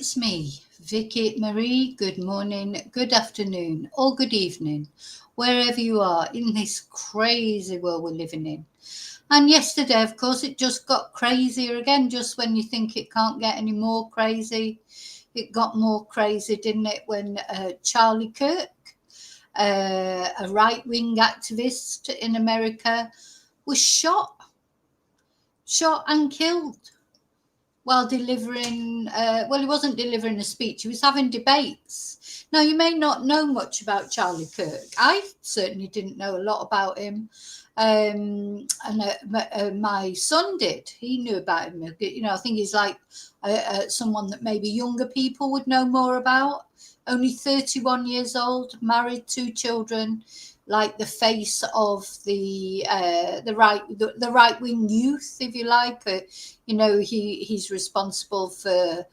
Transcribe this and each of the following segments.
it's me, Vicky Marie. Good morning, good afternoon, or good evening, wherever you are in this crazy world we're living in. And yesterday, of course, it just got crazier again, just when you think it can't get any more crazy. It got more crazy, didn't it, when Charlie Kirk, a right-wing activist in America, was shot and killed while delivering, he wasn't delivering a speech, he was having debates. Now, you may not know much about Charlie Kirk. I certainly didn't know a lot about him. And my son did. He knew about him. You know, I think he's like someone that maybe younger people would know more about. Only 31 years old, married, 2 children, like the face of the right-wing youth, if you like. You know, he's responsible for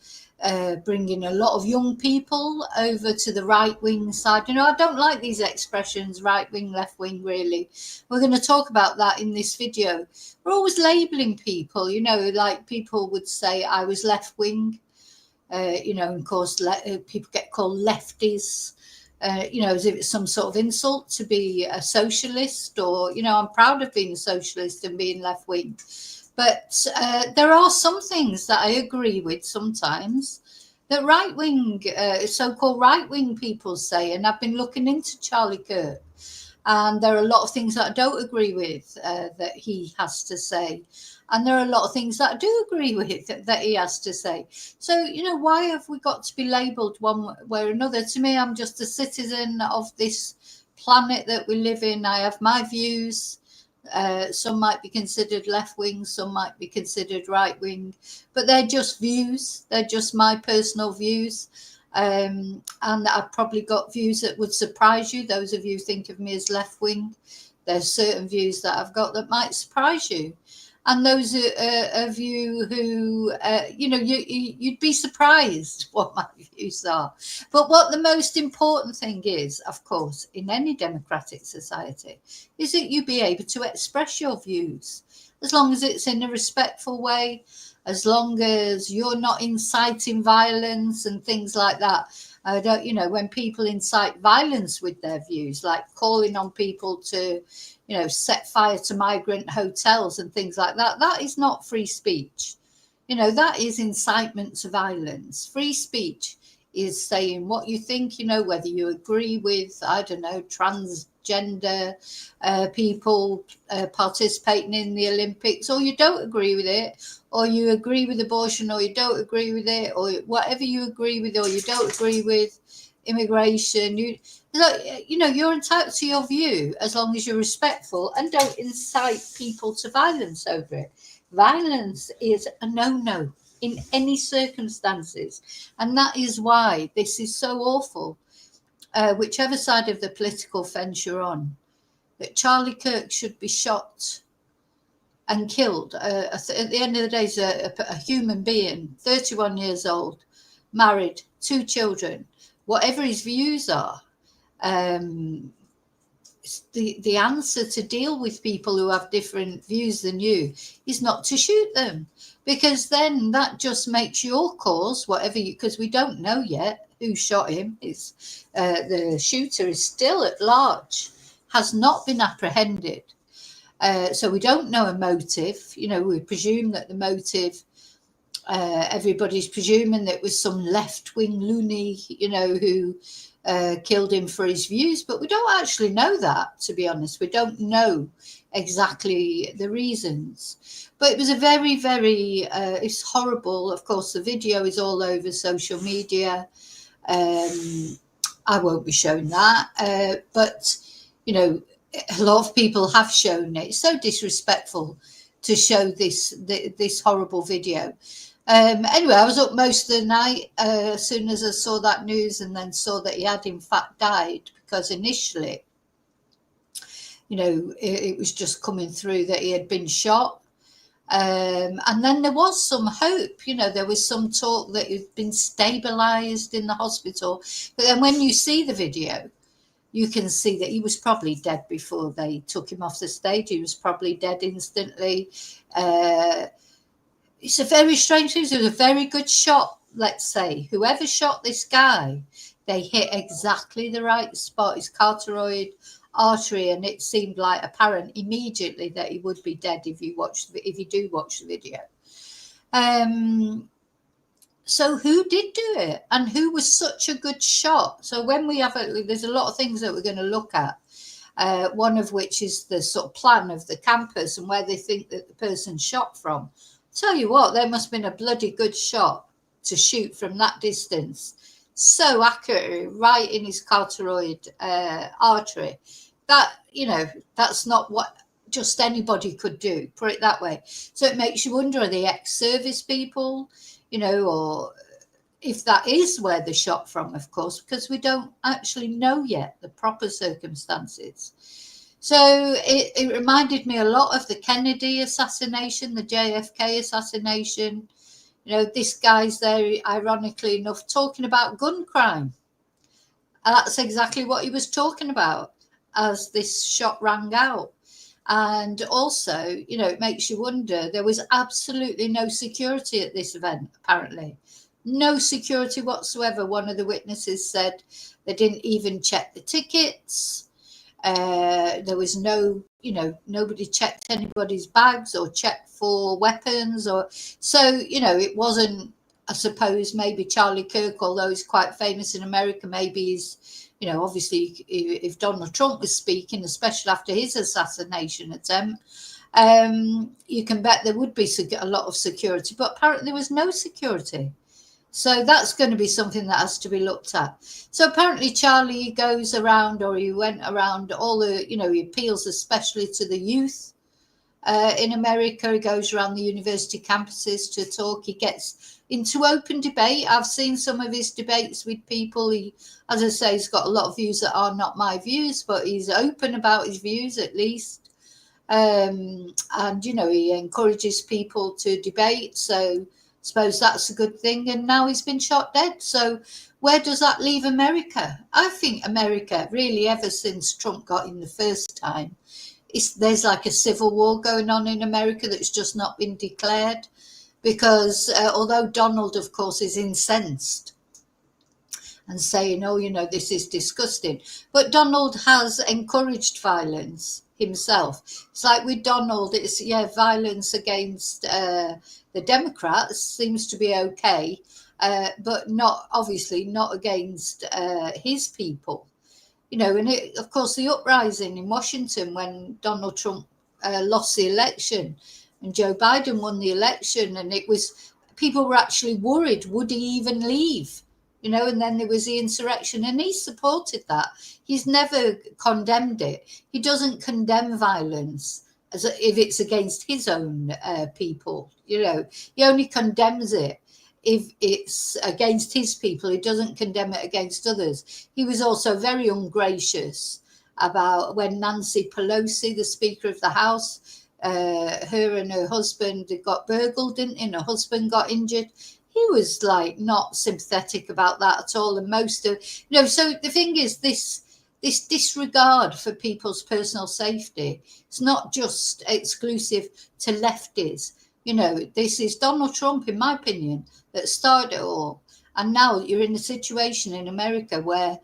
bringing a lot of young people over to the right-wing side. You know, I don't like these expressions, right-wing, left-wing, really. We're going to talk about that in this video. We're always labeling people, you know, like people would say I was left-wing, you know, and of course people get called lefties. You know, as if it's some sort of insult to be a socialist, or, you know, I'm proud of being a socialist and being left wing. But there are some things that I agree with sometimes that right-wing, so-called right-wing people say, and I've been looking into Charlie Kirk, and there are a lot of things that I don't agree with that he has to say. And there are a lot of things that I do agree with that he has to say. So, you know, why have we got to be labelled one way or another? To me, I'm just a citizen of this planet that we live in. I have my views. Some might be considered left-wing, some might be considered right-wing. But they're just views. They're just my personal views. And I've probably got views that would surprise you. Those of you who think of me as left-wing, there's certain views that I've got that might surprise you. And those of you who, you know, you'd be surprised what my views are. But what the most important thing is, of course, in any democratic society, is that you be able to express your views, as long as it's in a respectful way, as long as you're not inciting violence and things like that. I don't, you know, when people incite violence with their views, like calling on people to, you know, set fire to migrant hotels and things like that, that is not free speech. You know, that is incitement to violence. Free speech is saying what you think, you know, whether you agree with, I don't know, transgender people participating in the Olympics, or you don't agree with it, or you agree with abortion, or you don't agree with it, or whatever you agree with or you don't agree with, immigration, you know, you're entitled to your view as long as you're respectful and don't incite people to violence over it. Violence is a no-no in any circumstances, and that is why this is so awful, whichever side of the political fence you're on, that Charlie Kirk should be shot and killed. At the end of the day, he's a human being, 31 years old, married, 2 children. Whatever his views are, the answer to deal with people who have different views than you is not to shoot them, because then that just makes your cause, whatever you, because we don't know yet who shot him. It's the shooter is still at large, has not been apprehended. So we don't know a motive. You know, we presume that the motive, everybody's presuming that it was some left-wing loony, you know, who killed him for his views, but we don't actually know that, to be honest. We don't know exactly the reasons. But it was a very, very, it's horrible. Of course, the video is all over social media. I won't be showing that. But, you know, a lot of people have shown it. It's so disrespectful to show this horrible video. Anyway, I was up most of the night as soon as I saw that news, and then saw that he had in fact died, because initially, you know, it was just coming through that he had been shot. And then there was some hope, you know, there was some talk that he'd been stabilized in the hospital. But then when you see the video, you can see that he was probably dead before they took him off the stage. He was probably dead instantly. It's a very strange thing. It was a very good shot let's say, whoever shot this guy, they hit exactly the right spot, his carotid artery, and it seemed like apparent immediately that he would be dead if you do watch the video. So who did do it, and who was such a good shot? So when we have there's a lot of things that we're going to look at. One of which is the sort of plan of the campus and where they think that the person shot from. Tell you what, there must have been a bloody good shot to shoot from that distance, so accurate, right in his carotid artery. That, you know, that's not what just anybody could do, put it that way. So it makes you wonder, are they ex-service people, you know, or if that is where they shot from, of course, because we don't actually know yet the proper circumstances. So it reminded me a lot of the Kennedy assassination, the JFK assassination. You know, this guy's there, ironically enough, talking about gun crime. And that's exactly what he was talking about as this shot rang out. And also, you know, it makes you wonder, there was absolutely no security at this event, apparently. No security whatsoever. One of the witnesses said they didn't even check the tickets. There was no, you know, nobody checked anybody's bags or checked for weapons. Or so, you know, it wasn't, I suppose, maybe Charlie Kirk, although he's quite famous in America, maybe he's, you know, obviously if Donald Trump was speaking, especially after his assassination attempt, you can bet there would be a lot of security, but apparently there was no security. So that's going to be something that has to be looked at. So apparently Charlie goes around, or he went around all the, you know, he appeals especially to the youth in America. He goes around the university campuses to talk. He gets into open debate. I've seen some of his debates with people. He, as I say, he's got a lot of views that are not my views, but he's open about his views at least. And, you know, he encourages people to debate. So suppose that's a good thing. And now he's been shot dead. So where does that leave America? I think America, really, ever since Trump got in the first time, there's like a civil war going on in America that's just not been declared. Because although Donald, of course, is incensed and saying, oh, you know, this is disgusting, but Donald has encouraged violence himself. It's like with Donald, it's, yeah, violence against the Democrats seems to be okay, but not, obviously, not against his people. You know, and it, of course, the uprising in Washington when Donald Trump lost the election and Joe Biden won the election, and it was, people were actually worried, would he even leave? You know, and then there was the insurrection, and he supported that. He's never condemned it. He doesn't condemn violence as if it's against his own people. You know, he only condemns it if it's against his people. He doesn't condemn it against others. He was also very ungracious about when Nancy Pelosi, the Speaker of the House, her and her husband got burgled, didn't he? And her husband got injured. He was like not sympathetic about that at all. And most of, you know, so the thing is, this disregard for people's personal safety, it's not just exclusive to lefties. You know, this is Donald Trump, in my opinion, that started it all. And now you're in a situation in America where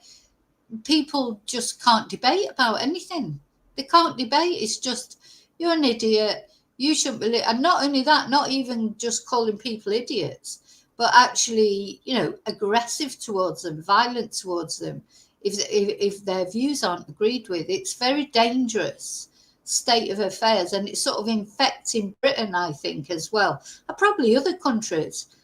people just can't debate about anything. They can't debate. It's just, you're an idiot. You shouldn't believe. And not only that, not even just calling people idiots, but actually, you know, aggressive towards them, violent towards them, if their views aren't agreed with. It's very dangerous state of affairs, and it's sort of infecting Britain, I think, as well, and probably other countries.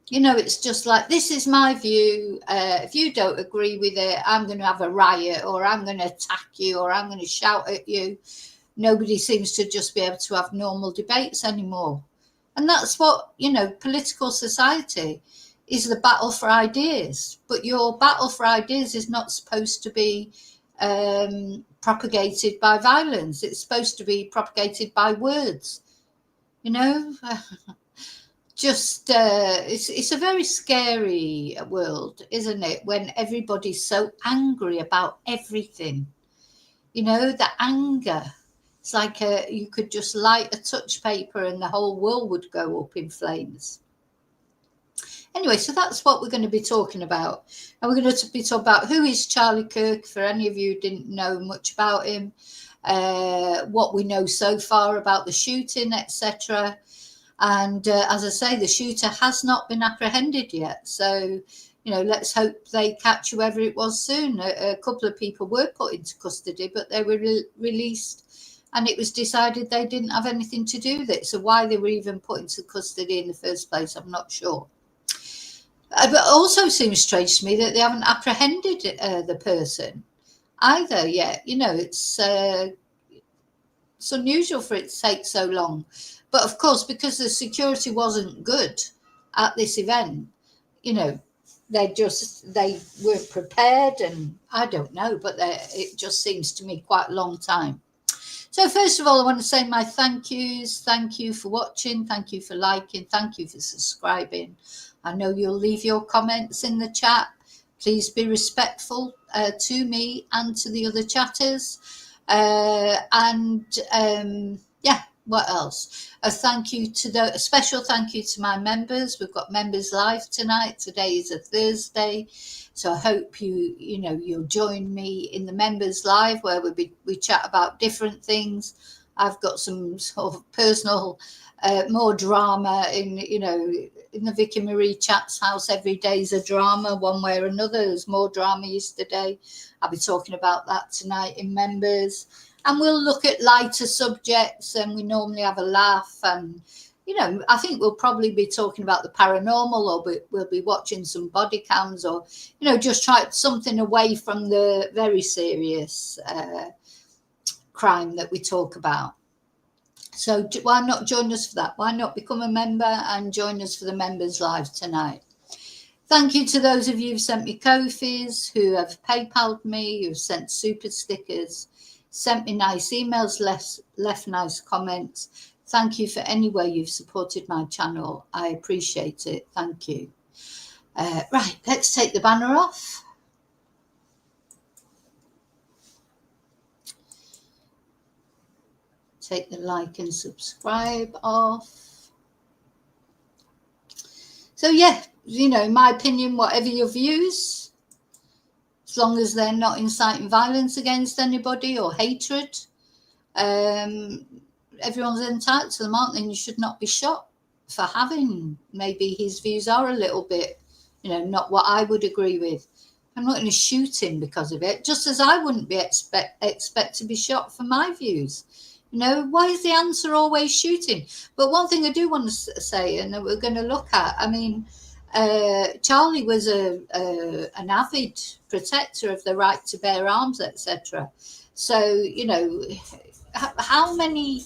You know, it's just like, this is my view. If you don't agree with it, I'm going to have a riot, or I'm going to attack you, or I'm going to shout at you. Nobody seems to just be able to have normal debates anymore. And that's what, you know, political society is, the battle for ideas. But your battle for ideas is not supposed to be propagated by violence. It's supposed to be propagated by words. You know, just it's a very scary world, isn't it? When everybody's so angry about everything. You know, the anger. It's like you could just light a touch paper and the whole world would go up in flames. Anyway, so that's what we're going to be talking about. And we're going to be talking about who is Charlie Kirk, for any of you who didn't know much about him, what we know so far about the shooting, etc. And as I say, the shooter has not been apprehended yet. So, you know, let's hope they catch whoever it was soon. A couple of people were put into custody, but they were released, and it was decided they didn't have anything to do with it. So why they were even put into custody in the first place, I'm not sure. But it also seems strange to me that they haven't apprehended the person either yet. You know, it's unusual for it to take so long. But of course, because the security wasn't good at this event, you know, they weren't prepared, and I don't know, but it just seems to me quite a long time. So first of all, I want to say my thank yous. Thank you for watching. Thank you for liking. Thank you for subscribing. I know you'll leave your comments in the chat. Please be respectful to me and to the other chatters. Yeah, what else? A special thank you to my members. We've got members live tonight. Today is a Thursday, so I hope you'll join me in the members live, where we chat about different things. I've got some sort of personal, more drama in the Vicky Marie Chat's house. Every day's a drama, one way or another. There's more drama yesterday. I'll be talking about that tonight in members. And we'll look at lighter subjects, and we normally have a laugh. And, I think we'll probably be talking about the paranormal, or we'll be watching some body cams, or, just try something away from the very serious crime that we talk about. So why not join us for that? Why not become a member and join us for the members live tonight? Thank you to those of you who've sent me Ko-fis, who have PayPal'd me, who've sent super stickers, sent me nice emails, left nice comments. Thank you for any way you've supported my channel. I appreciate it. Thank you. Right, let's take the banner off. Take the like and subscribe off. So yeah, in my opinion, whatever your views, as long as they're not inciting violence against anybody or hatred, everyone's entitled to them, aren't they? And you should not be shot for having, maybe his views are a little bit, not what I would agree with. I'm not going to shoot him because of it, just as I wouldn't be expect to be shot for my views. Why is the answer always shooting? But one thing I do want to say, and that we're going to look at, Charlie was an avid protector of the right to bear arms, etc. So, how many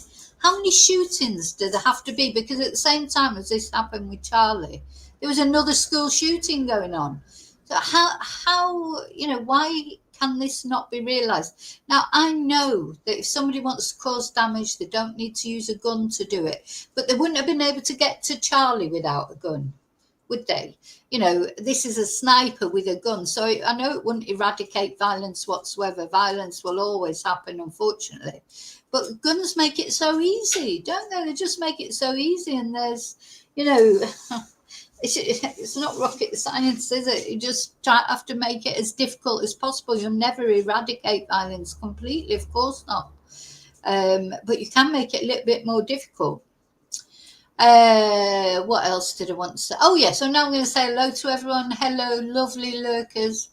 shootings do there have to be? Because at the same time as this happened with Charlie, there was another school shooting going on. So how why can this not be realised? Now, I know that if somebody wants to cause damage, they don't need to use a gun to do it. But they wouldn't have been able to get to Charlie without a gun, would they? This is a sniper with a gun. So I know it wouldn't eradicate violence whatsoever. Violence will always happen, unfortunately. But guns make it so easy, don't they? They just make it so easy. And there's, it's not rocket science, is it? You just have to make it as difficult as possible. You'll never eradicate violence completely, of course not. But you can make it a little bit more difficult. What else did I want to say? Oh, yeah. So now I'm going to say hello to everyone. Hello, lovely lurkers.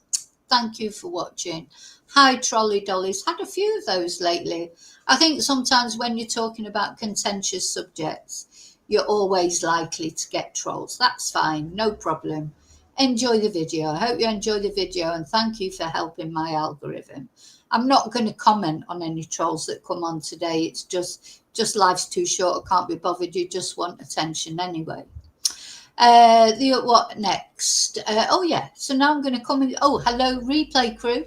Thank you for watching. Hi, trolley dollies. Had a few of those lately. I think sometimes when you're talking about contentious subjects, you're always likely to get trolls. That's fine, no problem. Enjoy the video. I hope you enjoy the video, and thank you for helping my algorithm. I'm not going to comment on any trolls that come on today. It's just life's too short. I can't be bothered. You just want attention anyway. What next? Oh yeah. So now I'm going to come in. Oh, hello, replay crew.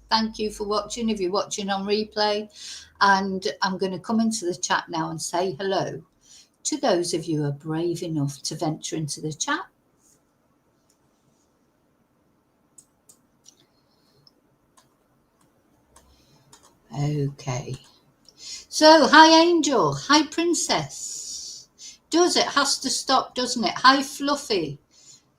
Thank you for watching. If you're watching on replay, and I'm going to come into the chat now and say hello to those of you who are brave enough to venture into the chat. Okay. So, hi Angel. Hi Princess. It has to stop, doesn't it? Hi Fluffy.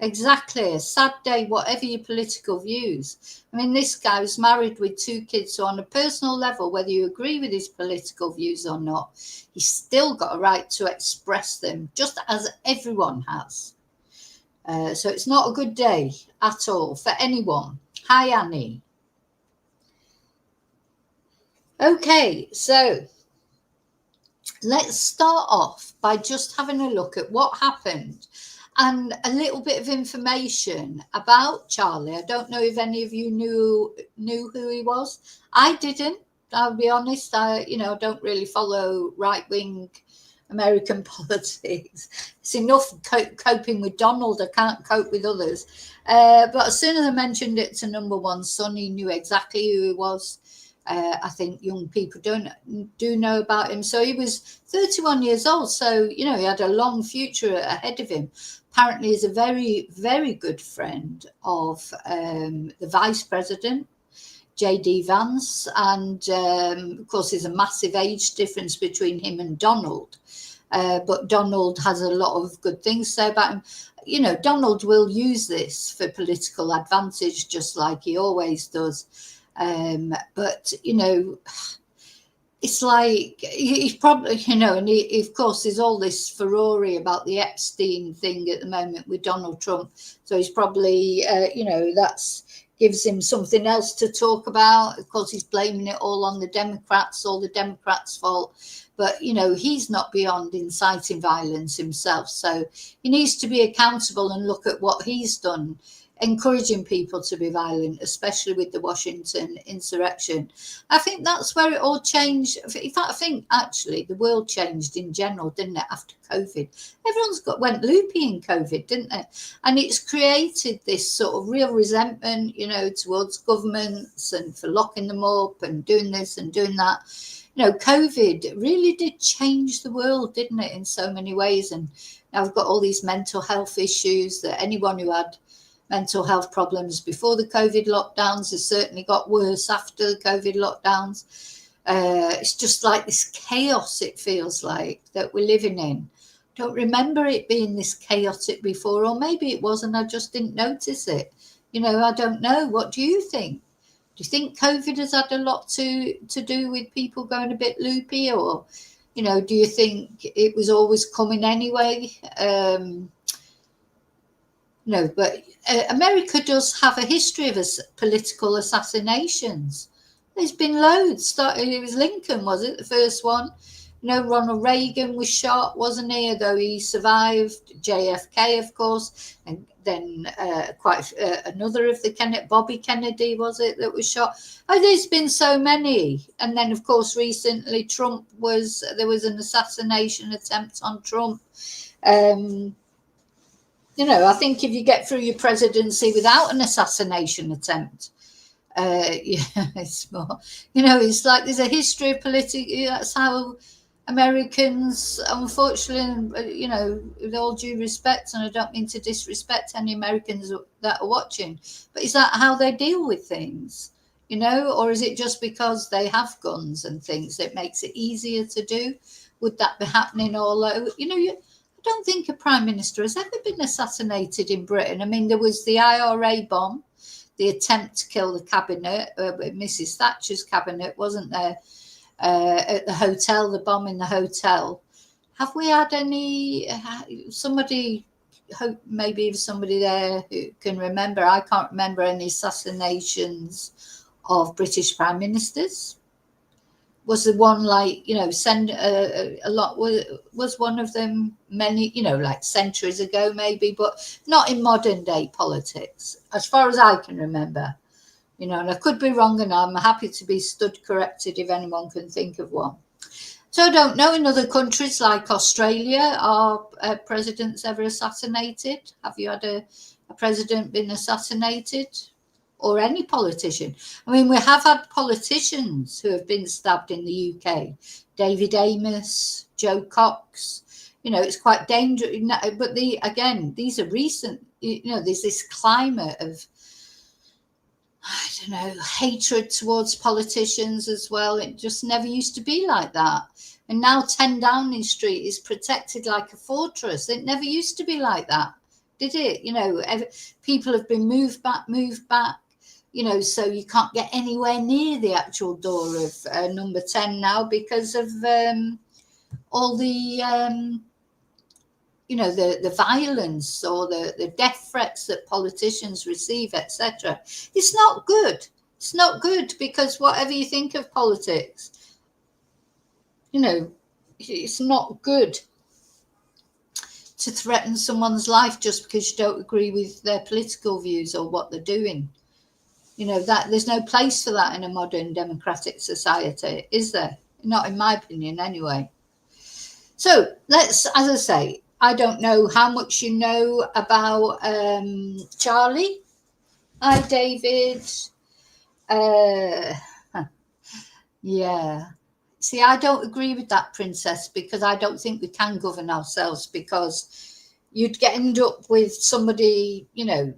Exactly. A sad day, whatever your political views. I mean, this guy was married with 2 kids, so on a personal level, whether you agree with his political views or not, he's still got a right to express them, just as everyone has. So it's not a good day at all for anyone. Hi, Annie. Okay, so let's start off by just having a look at what happened and a little bit of information about Charlie. I don't know if any of you knew who he was. I didn't. I'll be honest. I don't really follow right-wing American politics. It's enough coping with Donald. I can't cope with others. But as soon as I mentioned it to number one son, he knew exactly who he was. I think young people do know about him. So he was 31 years old. So, he had a long future ahead of him. Apparently, he's a very, very good friend of the vice president, J.D. Vance. And, of course, there's a massive age difference between him and Donald. But Donald has a lot of good things to say about him. Donald will use this for political advantage, just like he always does. But it's like he's probably, and of course there's all this furore about the Epstein thing at the moment with Donald Trump. So he's probably, that's gives him something else to talk about. Of course, he's blaming it all on the Democrats, all the Democrats' fault. But, he's not beyond inciting violence himself. So he needs to be accountable and look at what he's done, encouraging people to be violent, especially with the Washington insurrection. I think that's where it all changed. In fact, I think actually the world changed in general, didn't it, after COVID? Everyone's went loopy in COVID, didn't they? And it's created this sort of real resentment, towards governments and for locking them up and doing this and doing that. COVID really did change the world, didn't it, in so many ways? And now we've got all these mental health issues that anyone who had mental health problems before the COVID lockdowns has certainly got worse after the COVID lockdowns. It's just like this chaos, it feels like, that we're living in. Don't remember it being this chaotic before, or maybe it was and I just didn't notice it. I don't know. What do you think? Do you think COVID has had a lot to do with people going a bit loopy, or, do you think it was always coming anyway? No, but America does have a history of political assassinations. There's been loads. It was Lincoln, was it, the first one? Ronald Reagan was shot, wasn't he? Although he survived. JFK, of course, and then another of the Bobby Kennedy, was it, that was shot? Oh, there's been so many. And then, of course, recently there was an assassination attempt on Trump. I think if you get through your presidency without an assassination attempt, it's more, it's like there's a history of politics. That's how Americans, unfortunately, with all due respect, and I don't mean to disrespect any Americans that are watching, but is that how they deal with things? Or is it just because they have guns and things that makes it easier to do? Would that be happening all over? I don't think a prime minister has ever been assassinated in Britain. I mean, there was the IRA bomb, the attempt to kill the cabinet, Mrs. Thatcher's cabinet, wasn't there? At the hotel, the bomb in the hotel. Have we had somebody, hope maybe if somebody there who can remember, I can't remember any assassinations of British prime ministers. Was the one send a lot, was one of them many, like centuries ago maybe, but not in modern day politics, as far as I can remember. And I could be wrong, and I'm happy to be stood corrected if anyone can think of one. So I don't know, in other countries like Australia, are presidents ever assassinated? Have you had a president been assassinated? Or any politician? I mean, we have had politicians who have been stabbed in the UK. David Amos, Joe Cox. It's quite dangerous. But these are recent. There's this climate of, I don't know, hatred towards politicians as well. It just never used to be like that. And now 10 Downing Street is protected like a fortress. It never used to be like that, did it? People have been moved back, so you can't get anywhere near the actual door of number 10 now because of all the, the violence or the death threats that politicians receive, etc. It's not good. It's not good because whatever you think of politics, it's not good to threaten someone's life just because you don't agree with their political views or what they're doing. That there's no place for that in a modern democratic society, is there? Not in my opinion, anyway. So as I say, I don't know how much you know about Charlie. Hi, David. Yeah. See, I don't agree with that, Princess, because I don't think we can govern ourselves, because you'd end up with somebody, there'd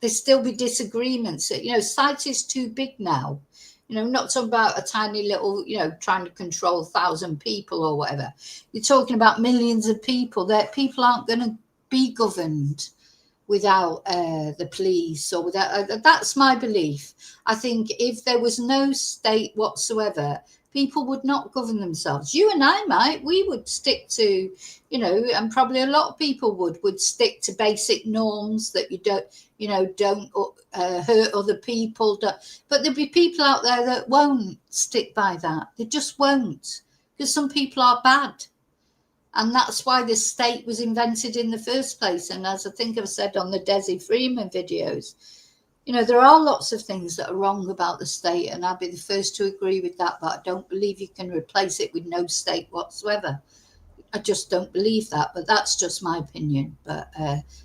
still be disagreements. Society's too big now. Not talking about a tiny little, trying to control 1,000 people or whatever. You're talking about millions of people. That people aren't going to be governed without the police or without. That's my belief. I think if there was no state whatsoever, people would not govern themselves. You and I we would stick to, and probably a lot of people would stick to basic norms that you don't hurt other people. But there'll be people out there that won't stick by that. They just won't, because some people are bad. And that's why the state was invented in the first place. And as I think I've said on the Desi Freeman videos, there are lots of things that are wrong about the state, and I'll be the first to agree with that, but I don't believe you can replace it with no state whatsoever. I just don't believe that, but that's just my opinion. But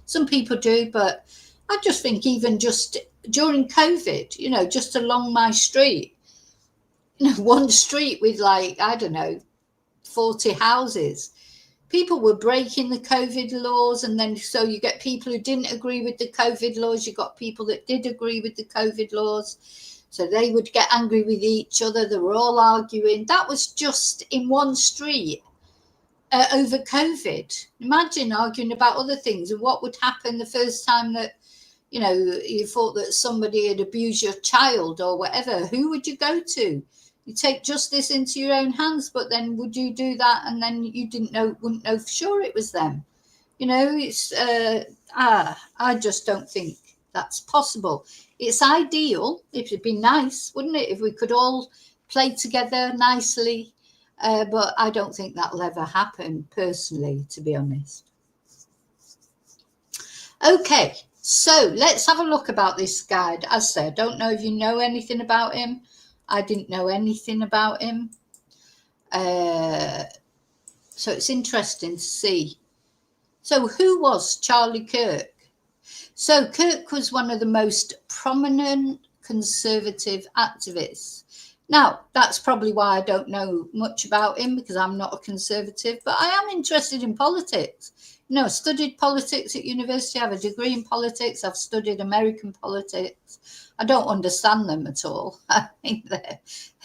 some people do, but I just think even just during COVID, just along my street, one street with 40 houses, people were breaking the COVID laws, and then so you get people who didn't agree with the COVID laws. You got people that did agree with the COVID laws, so they would get angry with each other. They were all arguing. That was just in one street over COVID. Imagine arguing about other things and what would happen the first time that you thought that somebody had abused your child or whatever. Who would you go to? You take justice into your own hands, but then would you do that and then you wouldn't know for sure it was them? It's I just don't think that's possible. It's ideal. It'd be nice, wouldn't it, if we could all play together nicely, but I don't think that'll ever happen personally, to be honest. Okay, so let's have a look about this guy. As I said, I don't know if you know anything about him. I didn't know anything about him. So it's interesting to see. So who was Charlie Kirk? So Kirk was one of the most prominent conservative activists. Now, that's probably why I don't know much about him, because I'm not a conservative, but I am interested in politics. I studied politics at university. I have a degree in politics. I've studied American politics. I don't understand them at all. I think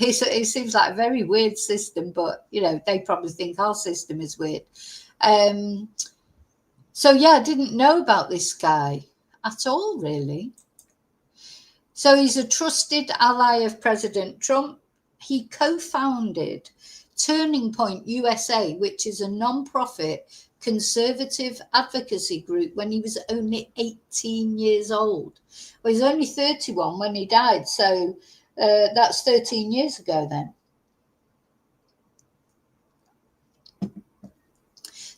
it seems like a very weird system, but, they probably think our system is weird. So, yeah, I didn't know about this guy at all, really. So he's a trusted ally of President Trump. He co-founded Turning Point USA, which is a non-profit conservative advocacy group, when he was only 18 years old. Well, he's only 31 when he died, so that's 13 years ago then.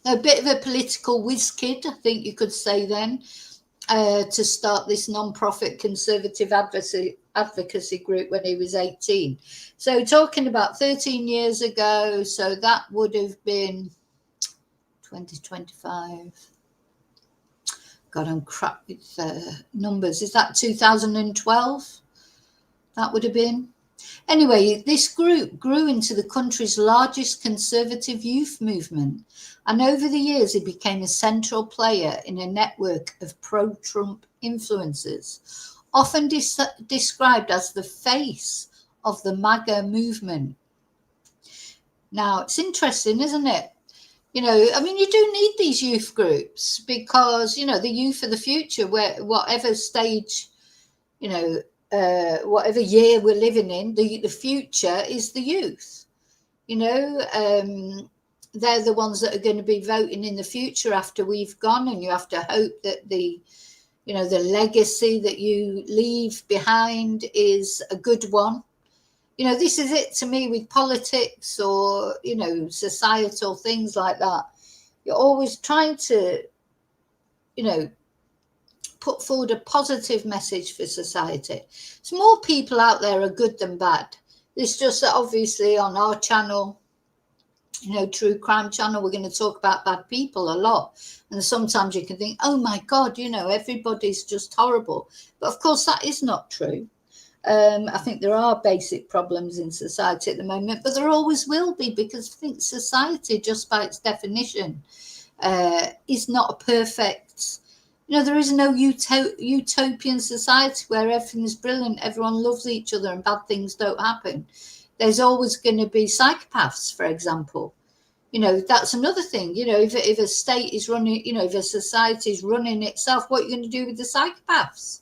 A bit of a political whiz kid, I think you could say then, to start this non-profit conservative advocacy group when he was 18. So talking about 13 years ago, so that would have been 2025. God, I'm crap with numbers. Is that 2012? That would have been. Anyway, this group grew into the country's largest conservative youth movement, and over the years it became a central player in a network of pro-Trump influencers, often described as the face of the MAGA movement. Now, it's interesting, isn't it? You know, I mean, you do need these youth groups because, you know, the youth of the future, where whatever stage, you know, whatever year we're living in, the future is the youth. You know, they're the ones that are going to be voting in the future after we've gone, and you have to hope that the, you know, the legacy that you leave behind is a good one. You know, this is it to me with politics or, you know, societal things like that. You're always trying to, you know, put forward a positive message for society. So more people out there are good than bad. It's just that obviously on our channel, you know, true crime channel, we're going to talk about bad people a lot. And sometimes you can think, oh my God, you know, everybody's just horrible. But of course, that is not true. I think there are basic problems in society at the moment, but there always will be, because I think society, just by its definition, is not a perfect, you know, there is no utopian society where everything is brilliant, everyone loves each other and bad things don't happen. There's always going to be psychopaths, for example. You know, that's another thing. You know, if a state is running, you know, if a society is running itself, what are you going to do with the psychopaths?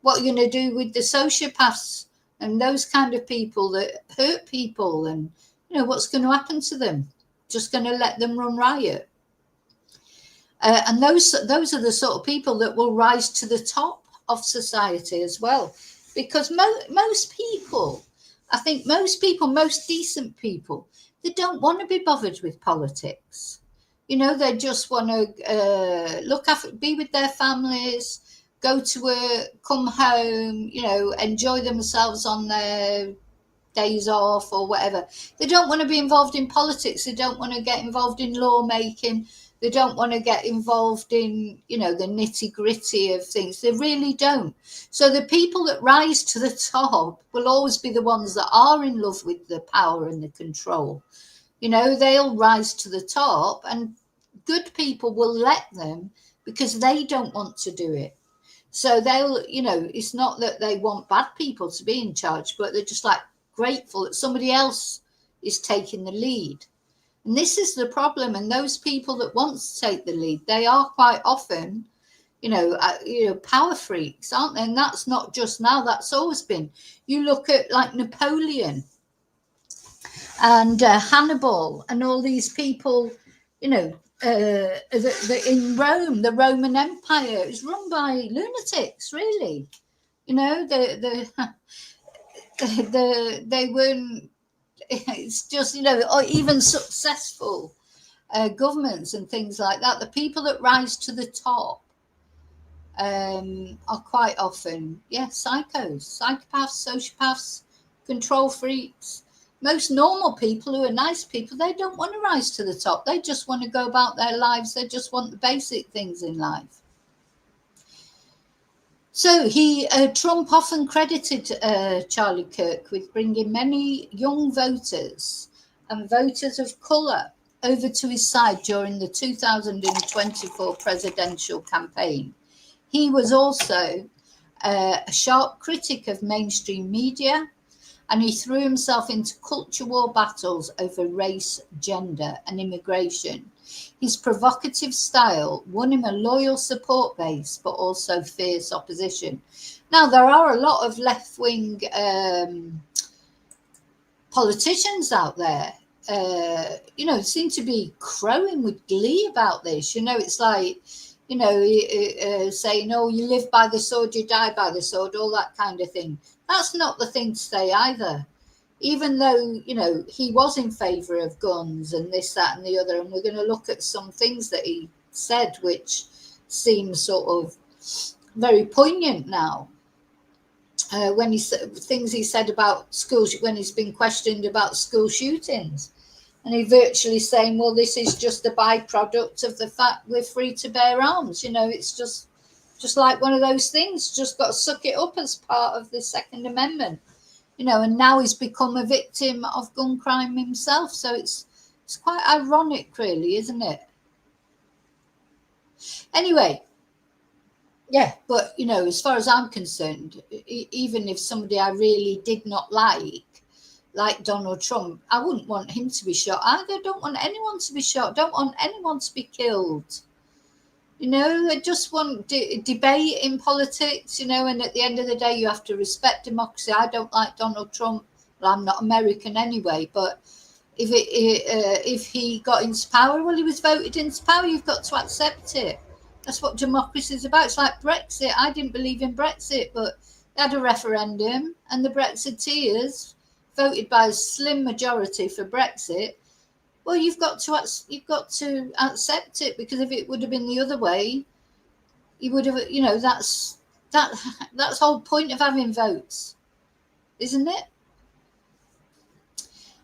What are you going to do with the sociopaths and those kind of people that hurt people? And, you know, what's going to happen to them? Just going to let them run riot? And those are the sort of people that will rise to the top of society as well. Because most people, I think most people, most decent people, they don't want to be bothered with politics. You know, they just want to look after, be with their families, go to work, come home, you know, enjoy themselves on their days off or whatever. They don't want to be involved in politics. They don't want to get involved in lawmaking. They don't want to get involved in, you know, the nitty gritty of things. They really don't. So the people that rise to the top will always be the ones that are in love with the power and the control. You know, they'll rise to the top, and good people will let them because they don't want to do it. So they'll, you know, it's not that they want bad people to be in charge, but they're just like grateful that somebody else is taking the lead. And this is the problem. And those people that want to take the lead, they are quite often, you know, power freaks, aren't they? And that's not just now, that's always been. You look at like Napoleon and Hannibal and all these people, you know, in Rome, the Roman Empire is run by lunatics, really. You know, they weren't. It's just, you know, or even successful governments and things like that. The people that rise to the top are quite often, psychopaths, sociopaths, control freaks. Most normal people who are nice people, they don't want to rise to the top. They just want to go about their lives. They just want the basic things in life. So Trump often credited Charlie Kirk with bringing many young voters and voters of colour over to his side during the 2024 presidential campaign. He was also a sharp critic of mainstream media, and he threw himself into culture war battles over race, gender, and immigration. His provocative style won him a loyal support base, but also fierce opposition. Now, there are a lot of left-wing politicians out there, you know, seem to be crowing with glee about this. You know, it's like, you know, saying, oh, you live by the sword, you die by the sword, all that kind of thing. That's not the thing to say either. Even though, you know, he was in favour of guns and this, that and the other, and we're going to look at some things that he said which seem sort of very poignant now. When he said things he said about schools, when he's been questioned about school shootings, and he virtually saying, well, this is just a byproduct of the fact we're free to bear arms. You know, it's just like one of those things, just got to suck it up as part of the Second Amendment. You know, and now he's become a victim of gun crime himself. So it's quite ironic, really, isn't it? Anyway, yeah, but, you know, as far as I'm concerned, even if somebody I really did not like like Donald Trump. I wouldn't want him to be shot either. I don't want anyone to be shot. Don't want anyone to be killed. I just want debate in politics, and at the end of the day, you have to respect democracy. I don't like Donald Trump. Well, I'm not American anyway, but if he got into power, well, he was voted into power. You've got to accept it. That's what democracy is about. It's like Brexit. I didn't believe in Brexit, but they had a referendum, and the Brexiteers voted by a slim majority for Brexit. Well, you've got to accept it, because if it would have been the other way, you would have. That's the whole point of having votes, isn't it?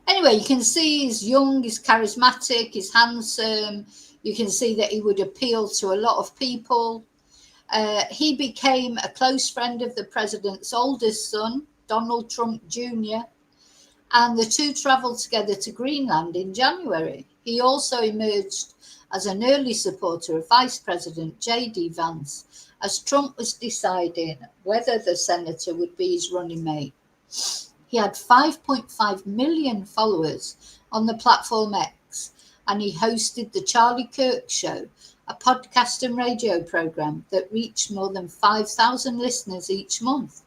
Anyway, you can see he's young, he's charismatic, he's handsome. You can see that he would appeal to a lot of people. He became a close friend of the president's oldest son, Donald Trump Jr., and the two travelled together to Greenland in January. He also emerged as an early supporter of Vice President J.D. Vance, as Trump was deciding whether the senator would be his running mate. He had 5.5 million followers on the platform X, and he hosted the Charlie Kirk Show, a podcast and radio program that reached more than 5,000 listeners each month.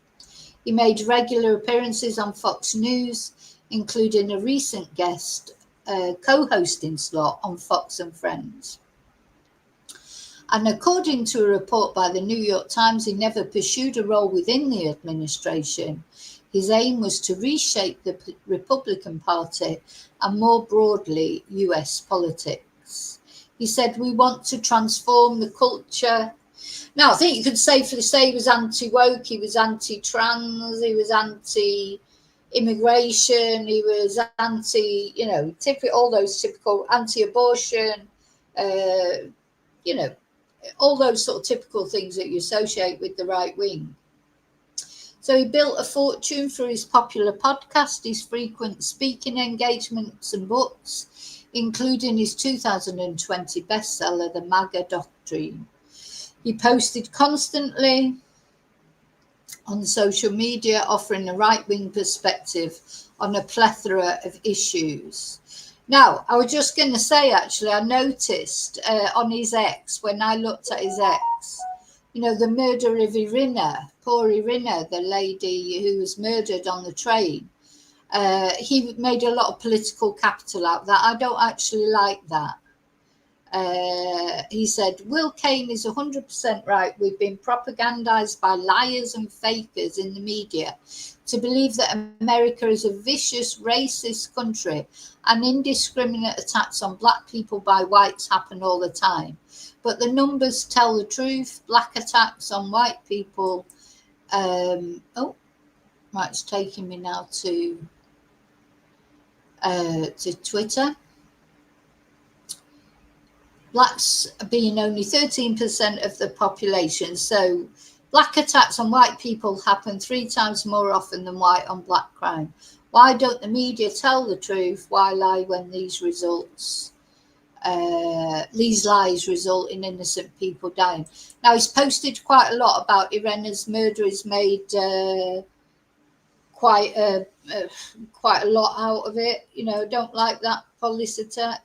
He made regular appearances on Fox News, including a recent guest co-hosting slot on Fox and Friends. And according to a report by the New York Times, he never pursued a role within the administration. His aim was to reshape the Republican Party and more broadly US politics. He said, "We want to transform the culture." Now, I think you could safely say he was anti-woke, he was anti-trans, he was anti-immigration, he was anti, all those typical anti-abortion, all those sort of typical things that you associate with the right wing. So he built a fortune through his popular podcast, his frequent speaking engagements and books, including his 2020 bestseller, The MAGA Doctrine. He posted constantly on social media, offering a right-wing perspective on a plethora of issues. Now, I was just going to say, actually, I noticed on his X, when I looked at his X, the murder of Irina, poor Irina, the lady who was murdered on the train. He made a lot of political capital out of that. I don't actually like that. He said, "Will Cain is 100% right. We've been propagandized by liars and fakers in the media to believe that America is a vicious, racist country, and indiscriminate attacks on black people by whites happen all the time. But the numbers tell the truth. Black attacks on white people." It's taking me now to Twitter. Blacks being only 13% of the population. So black attacks on white people happen 3 times more often than white on black crime. Why don't the media tell the truth? Why lie when these lies result in innocent people dying? Now, he's posted quite a lot about Irina's murder. He's made quite a lot out of it. Don't like that politicizing,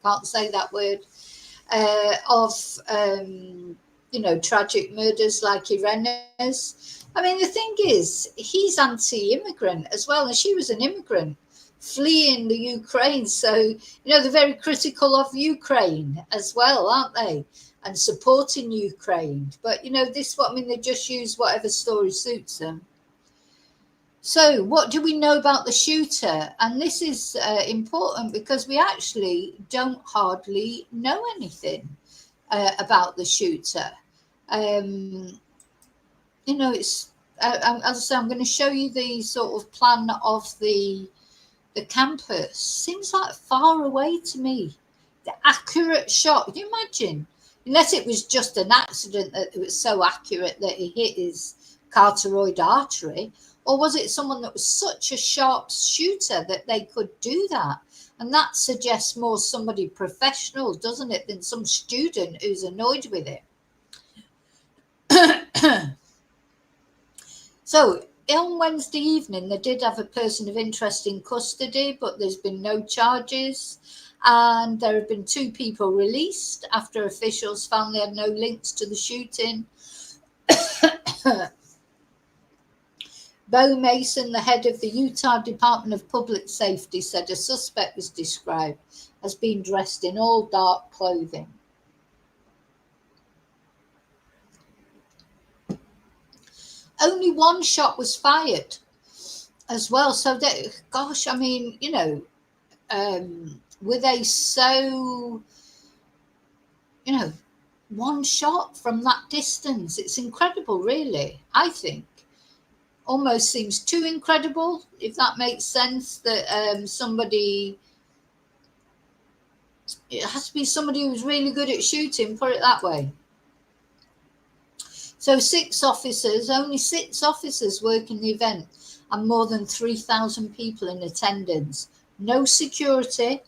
can't say that word, of tragic murders like Irina's. I mean, the thing is, he's anti-immigrant as well, and she was an immigrant fleeing the Ukraine. So, they're very critical of Ukraine as well, aren't they? And supporting Ukraine. But, they just use whatever story suits them. So what do we know about the shooter? And this is important because we actually don't hardly know anything about the shooter. It's, as I say, I'm going to show you the sort of plan of the campus. Seems like far away to me. The accurate shot, can you imagine? Unless it was just an accident that it was so accurate that he hit his carotid artery. Or was it someone that was such a sharp shooter that they could do that? And that suggests more somebody professional, doesn't it, than some student who's annoyed with it. So on Wednesday evening, they did have a person of interest in custody, but there's been no charges. And there have been 2 people released after officials found they had no links to the shooting. Bo Mason, the head of the Utah Department of Public Safety, said a suspect was described as being dressed in all dark clothing. Only 1 shot was fired as well. So, that, gosh, I mean, you know, were they so, you know, 1 shot from that distance? It's incredible, really, I think. Almost seems too incredible, if that makes sense, that somebody, it has to be somebody who's really good at shooting, put it that way. So only 6 officers working the event, and more than 3,000 people in attendance. No security,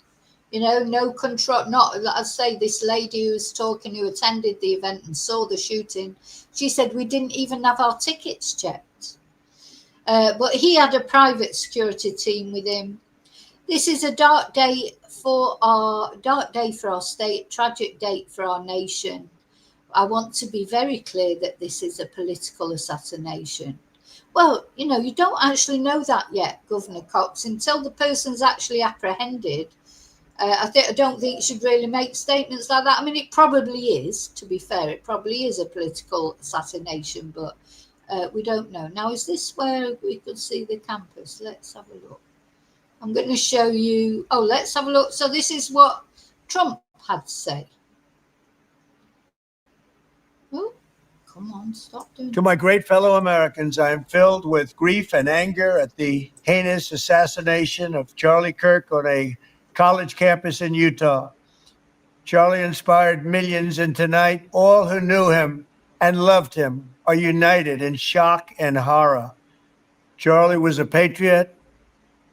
you know, no control. Not, I say, this lady who was talking, who attended the event and saw the shooting, she said we didn't even have our tickets checked. But he had a private security team with him. This is a dark day for our state, tragic date for our nation. I want to be very clear that this is a political assassination. Well, you know, you don't actually know that yet, Governor Cox, until the person's actually apprehended. I don't think you should really make statements like that. I mean, it probably is, to be fair, it probably is a political assassination, but we don't know. Now, is this where we could see the campus? Let's have a look. I'm going to show you. Oh, let's have a look. So this is what Trump had to say. Oh, come on, stop doing To my great fellow Americans, I am filled with grief and anger at the heinous assassination of Charlie Kirk on a college campus in Utah. Charlie inspired millions, and tonight, all who knew him and loved him are united in shock and horror. Charlie was a patriot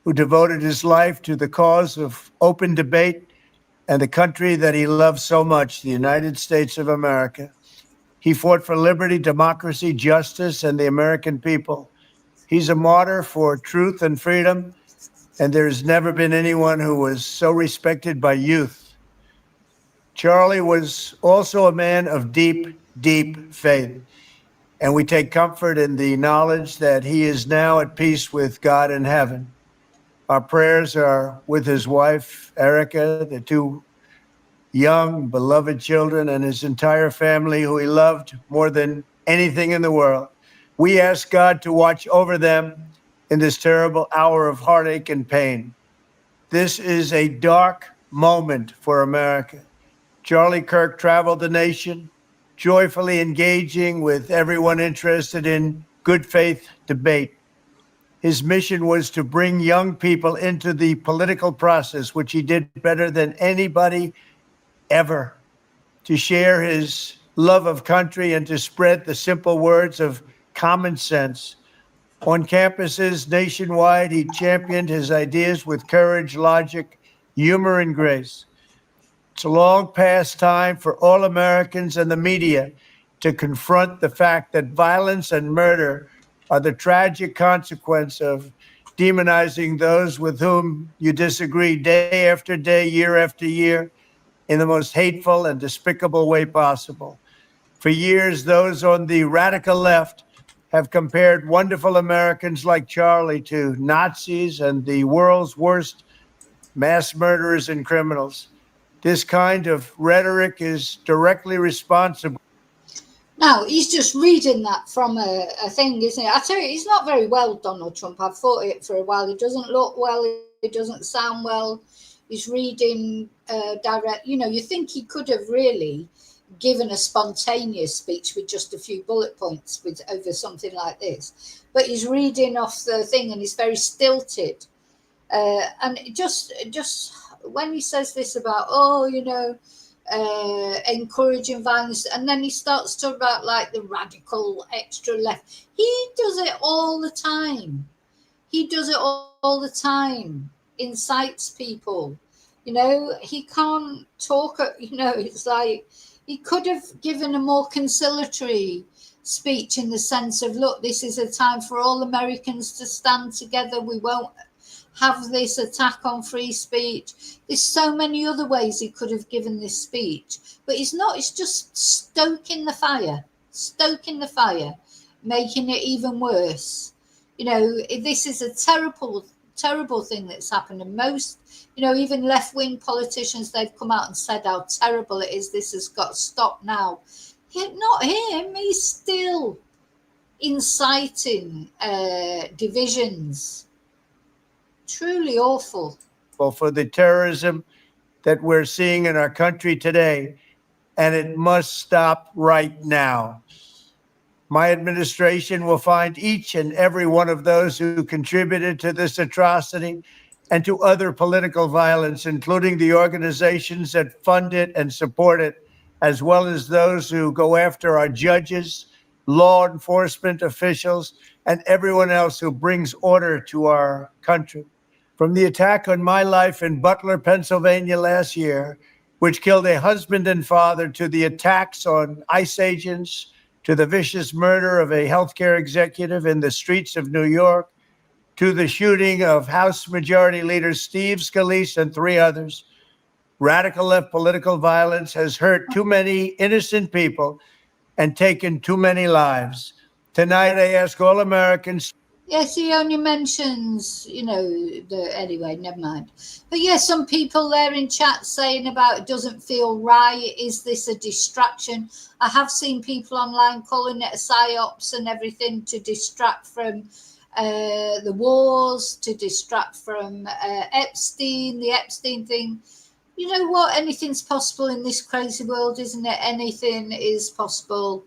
who devoted his life to the cause of open debate and the country that he loved so much, the United States of America. He fought for liberty, democracy, justice, and the American people. He's a martyr for truth and freedom, and there's never been anyone who was so respected by youth. Charlie was also a man of deep, deep faith, and we take comfort in the knowledge that he is now at peace with God in heaven. Our prayers are with his wife, Erica, the 2 young, beloved children, and his entire family, who he loved more than anything in the world. We ask God to watch over them in this terrible hour of heartache and pain. This is a dark moment for America. Charlie Kirk traveled the nation, joyfully engaging with everyone interested in good faith debate. His mission was to bring young people into the political process, which he did better than anybody ever, to share his love of country and to spread the simple words of common sense. On campuses nationwide, he championed his ideas with courage, logic, humor, and grace. It's a long past time for all Americans and the media to confront the fact that violence and murder are the tragic consequence of demonizing those with whom you disagree day after day, year after year, in the most hateful and despicable way possible. For years, those on the radical left have compared wonderful Americans like Charlie to Nazis and the world's worst mass murderers and criminals. This kind of rhetoric is directly responsible. Now, he's just reading that from a thing, isn't it? I tell you, he's not very well, Donald Trump. I've thought it for a while. He doesn't look well. He doesn't sound well. He's reading direct. You know, you think he could have really given a spontaneous speech with just a few bullet points over something like this. But he's reading off the thing, and he's very stilted. And just when he says this about, encouraging violence, and then he starts talking about like the radical extra left. He does it all the time. All the time. Incites people. You know, he can't talk. You know, it's like he could have given a more conciliatory speech in the sense of, look, this is a time for all Americans to stand together. We won't have this attack on free speech. There's so many other ways he could have given this speech, but he's not. It's just stoking the fire, making it even worse. This is a terrible thing that's happened. And most, even left-wing politicians, they've come out and said how terrible it is. This has got to stop now. Yet not him. He's still inciting divisions. Truly awful. For the terrorism that we're seeing in our country today, and it must stop right now. My administration will find each and every one of those who contributed to this atrocity and to other political violence, including the organizations that fund it and support it, as well as those who go after our judges, law enforcement officials, and everyone else who brings order to our country. From the attack on my life in Butler, Pennsylvania last year, which killed a husband and father, to the attacks on ICE agents, to the vicious murder of a healthcare executive in the streets of New York, to the shooting of House Majority Leader Steve Scalise and 3 others, radical left political violence has hurt too many innocent people and taken too many lives. Tonight, I ask all Americans. Yes, he only mentions, anyway, never mind. But yeah, some people there in chat saying about it doesn't feel right. Is this a distraction? I have seen people online calling it a psyops and everything to distract from the wars, to distract from Epstein, the Epstein thing. You know what? Anything's possible in this crazy world, isn't it? Anything is possible.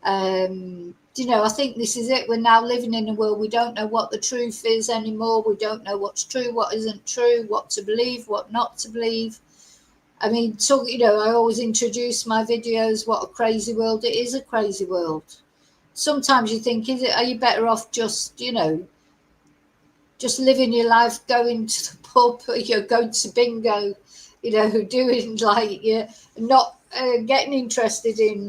I think this is it. We're now living in a world we don't know what the truth is anymore. We don't know what's true, what isn't true, what to believe, what not to believe. I mean, I always introduce my videos, what a crazy world. It is a crazy world. Sometimes you think, are you better off just living your life, going to the pub, going to bingo, doing not getting interested in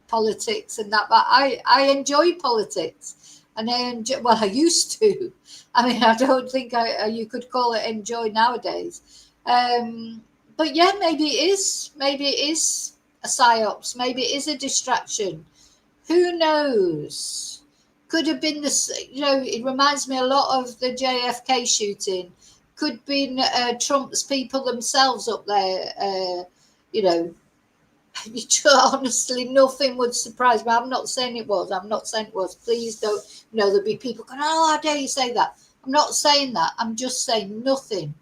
politics and that. But I enjoy politics, and I used to. I mean, I don't think you could call it enjoy nowadays. But yeah, maybe it is a psyops. Maybe it is a distraction. Who knows? Could have been it reminds me a lot of the JFK shooting. Could be Trump's people themselves up there. Honestly, nothing would surprise me. I'm not saying it was. Please don't. There'll be people going, oh, how dare you say that? I'm not saying that. I'm just saying nothing,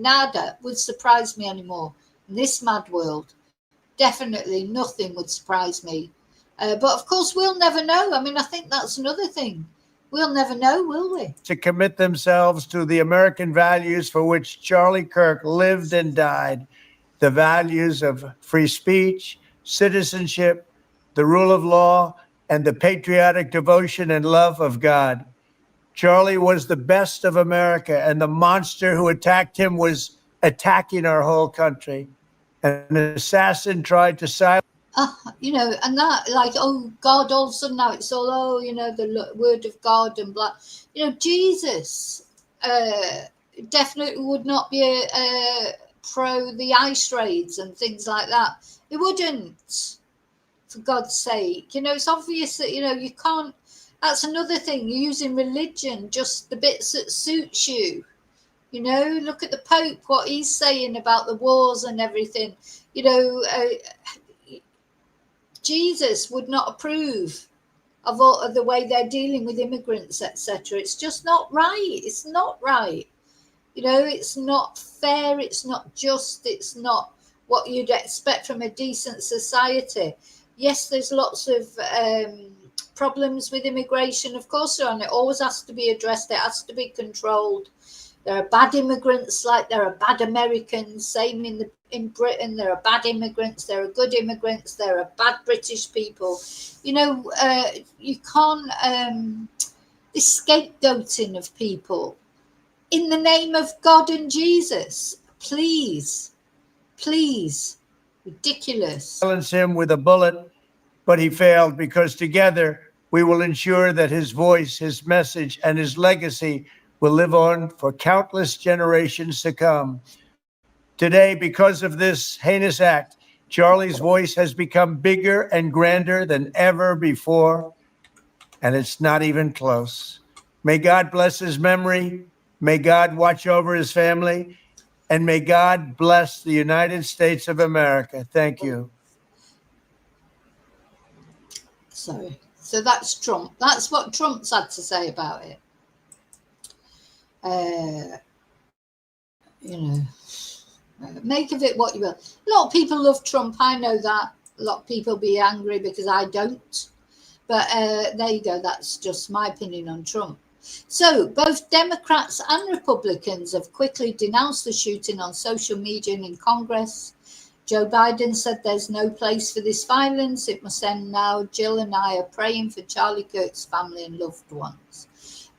nada would surprise me anymore in this mad world. Definitely nothing would surprise me. But of course, we'll never know. I mean, I think that's another thing. We'll never know, will we? To commit themselves to the American values for which Charlie Kirk lived and died. The values of free speech, citizenship, the rule of law, and the patriotic devotion and love of God. Charlie was the best of America, and the monster who attacked him was attacking our whole country. An assassin tried to silence. And that, oh, God, all of a sudden now it's all, the word of God and blah. Jesus definitely would not be a pro the ICE raids and things like that. It wouldn't, for God's sake. It's obvious that, you can't. That's another thing, you're using religion, just the bits that suits you. Look at the Pope, what he's saying about the wars and everything. Jesus would not approve of all of the way they're dealing with immigrants, etc. It's just not right. It's not right. It's not fair. It's not just. It's not what you'd expect from a decent society. Yes, there's lots of problems with immigration. Of course there are, and it always has to be addressed. It has to be controlled. There are bad immigrants like there are bad Americans. Same in Britain, there are bad immigrants. There are good immigrants. There are bad British people. You can't this scapegoating of people in the name of God and Jesus. Please, Ridiculous. Silence him with a bullet, but he failed because together we will ensure that his voice, his message, and his legacy will live on for countless generations to come. Today, because of this heinous act, Charlie's voice has become bigger and grander than ever before, and it's not even close. May God bless his memory. May God watch over his family. And may God bless the United States of America. Thank you. Sorry. So that's Trump. That's what Trump's had to say about it. You know, make of it what you will. A lot of people love Trump. I know that. A lot of people be angry because I don't. But there you go. That's just my opinion on Trump. So both Democrats and Republicans have quickly denounced the shooting on social media and in Congress. Joe Biden said there's no place for this violence. It must end now. Jill and I are praying for Charlie Kirk's family and loved ones.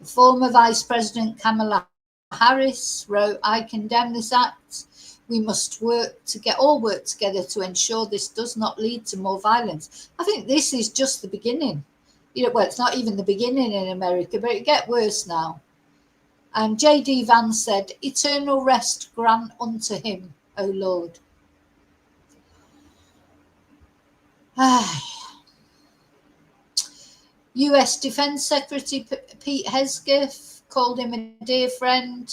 The former Vice President Kamala Harris wrote, I condemn this act. We must work together to ensure this does not lead to more violence. I think this is just the beginning. You know, well, it's not even the beginning in America, but it gets worse now. And J.D. Vance said, eternal rest grant unto him, O Lord. US Defense Secretary Pete Hegseth called him a dear friend.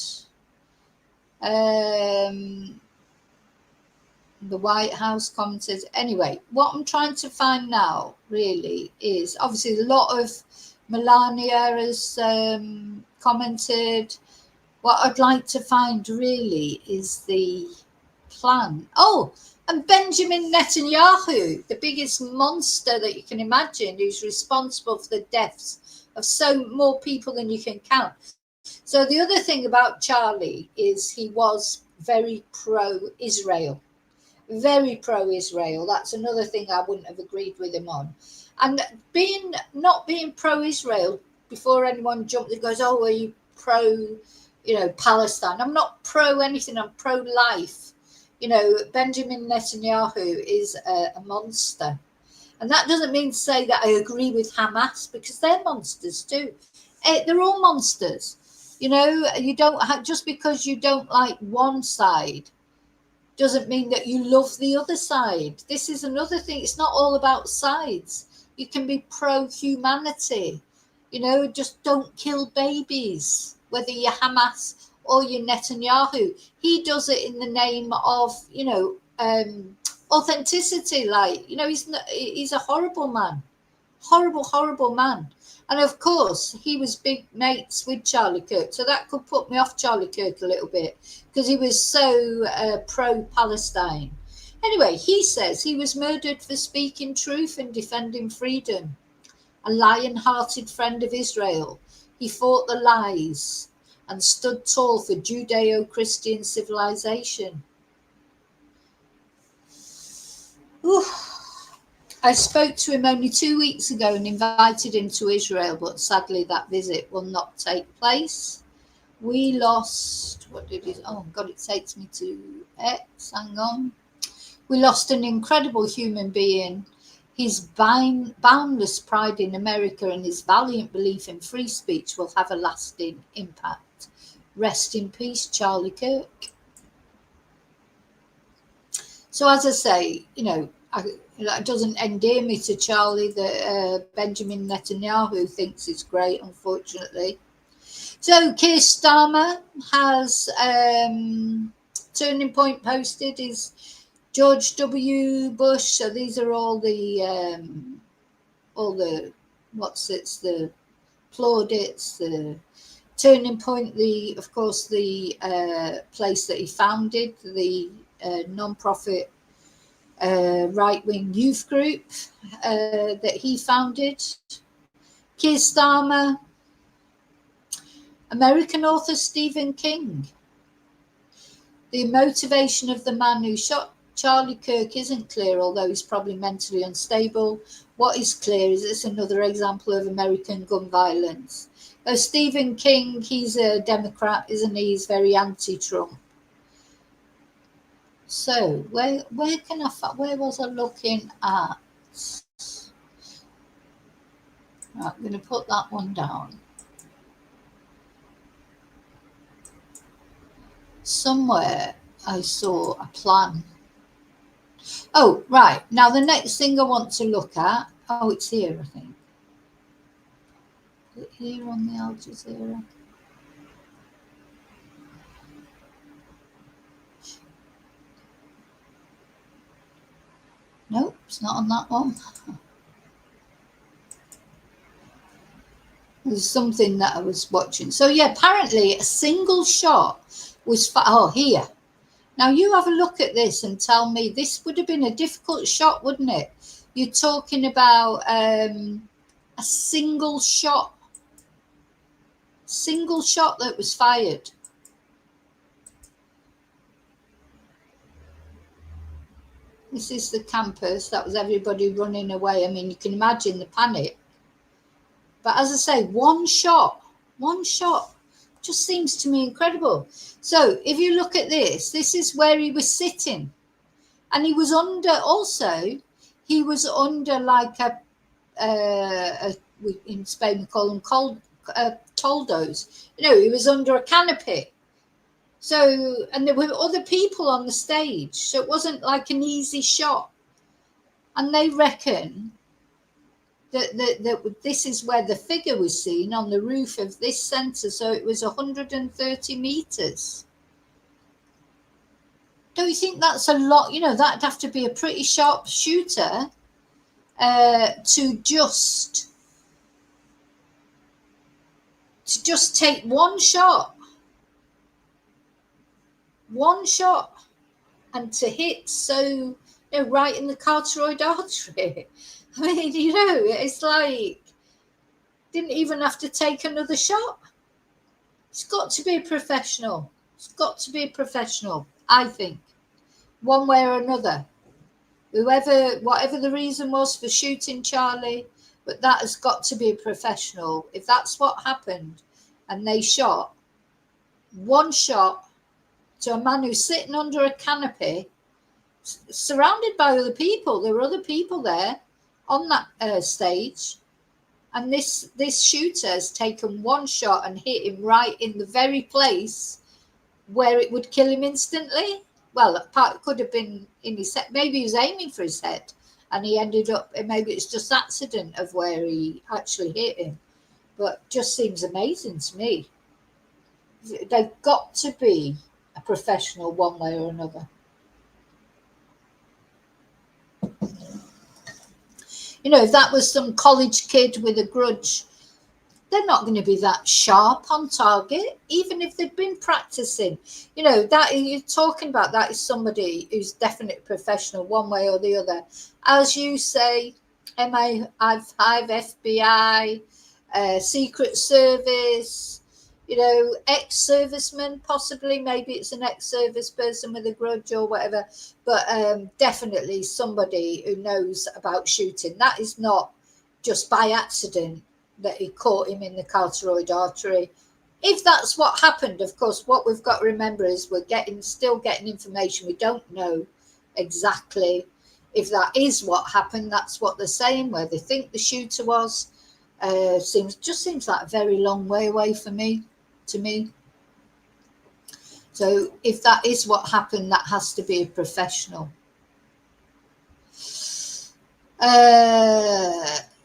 The White House commented. Anyway, what I'm trying to find now really is obviously a lot of Melania has commented. What I'd like to find really is the plan. Oh, and Benjamin Netanyahu, the biggest monster that you can imagine, who's responsible for the deaths of so more people than you can count. So the other thing about Charlie is he was very pro-Israel. Very pro-Israel. That's another thing I wouldn't have agreed with him on. And not being pro-Israel, before anyone jumps and goes, oh, are you pro, Palestine? I'm not pro anything. I'm pro-life. Benjamin Netanyahu is a monster. And that doesn't mean to say that I agree with Hamas, because they're monsters too. They're all monsters. You don't have, just because you don't like one side doesn't mean that you love the other side. This is another thing. It's not all about sides. You can be pro-humanity. Just don't kill babies, whether you're Hamas or you're Netanyahu. He does it in the name of, authenticity. He's a horrible man. Horrible man. And of course, he was big mates with Charlie Kirk. So that could put me off Charlie Kirk a little bit because he was so pro-Palestine. Anyway, he says he was murdered for speaking truth and defending freedom. A lion-hearted friend of Israel. He fought the lies and stood tall for Judeo-Christian civilization. Ooh. I spoke to him only 2 weeks ago and invited him to Israel, but sadly that visit will not take place. We lost, oh God, it takes me to X, hang on. We lost an incredible human being. His boundless pride in America and his valiant belief in free speech will have a lasting impact. Rest in peace, Charlie Kirk. So as I say, it doesn't endear me to Charlie that Benjamin Netanyahu thinks it's great, unfortunately. So Keir Starmer has Turning Point posted is George W. Bush. So these are all the the plaudits, the Turning Point, of course the place that he founded, the non-profit right-wing youth group that he founded. Keir Starmer, American author Stephen King. The motivation of the man who shot Charlie Kirk isn't clear, although he's probably mentally unstable. What is clear is it's another example of American gun violence. Stephen King, he's a Democrat, isn't he? He's very anti-Trump. So where can I find, where was I looking at? Right, I'm going to put that one down. Somewhere I saw a plan. Oh, right. Now the next thing I want to look at, oh, it's here, I think. Is it here on the Al Jazeera? Nope, it's not on that one. There's something that I was watching. So yeah, apparently a single shot was here. Now you have a look at this and tell me, this would have been a difficult shot, wouldn't it? You're talking about a single shot that was fired. This is the campus. That was everybody running away. I mean, you can imagine the panic. But as I say, one shot just seems to me incredible. So if you look at this, this is where he was sitting. And he was under like in Spain we call them toldos. You know, he was under a canopy. So, and there were other people on the stage. So it wasn't like an easy shot. And they reckon that this is where the figure was seen on the roof of this centre. So it was 130 metres. Don't you think that's a lot? You know, that'd have to be a pretty sharp shooter to just take one shot, and to hit so, right in the carotid artery. I mean, it's like, didn't even have to take another shot. It's got to be a professional. I think, one way or another. Whatever the reason was for shooting Charlie, but that has got to be a professional. If that's what happened, and they shot one shot to a man who's sitting under a canopy, surrounded by other people. There were other people there on that stage, and this shooter has taken one shot and hit him right in the very place where it would kill him instantly. Well, it could have been in his head. Maybe he was aiming for his head, and he ended up. Maybe it's just accident of where he actually hit him, but just seems amazing to me. They've got to be a professional one way or another. If that was some college kid with a grudge, they're not going to be that sharp on target, even if they've been practicing. That you're talking about, that is somebody who's definitely professional one way or the other. As you say, MI5, FBI, Secret Service, ex-serviceman, possibly. Maybe it's an ex-service person with a grudge or whatever, but definitely somebody who knows about shooting. That is not just by accident that he caught him in the carotid artery. If that's what happened, of course, what we've got to remember is we're still getting information. We don't know exactly if that is what happened. That's what they're saying, where they think the shooter was. Seems like a very long way away to me. So if that is what happened, that has to be a professional.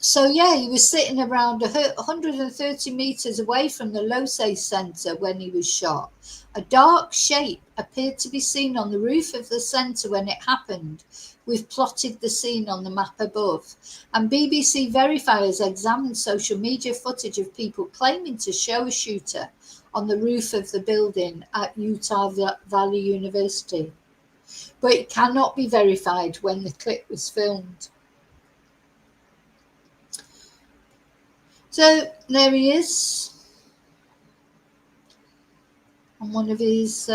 So yeah, he was sitting around 130 meters away from the Losay Centre when he was shot. A dark shape appeared to be seen on the roof of the centre when it happened. We've plotted the scene on the map above. And BBC verifiers examined social media footage of people claiming to show a shooter on the roof of the building at Utah Valley University. But it cannot be verified when the clip was filmed. So there he is on one of his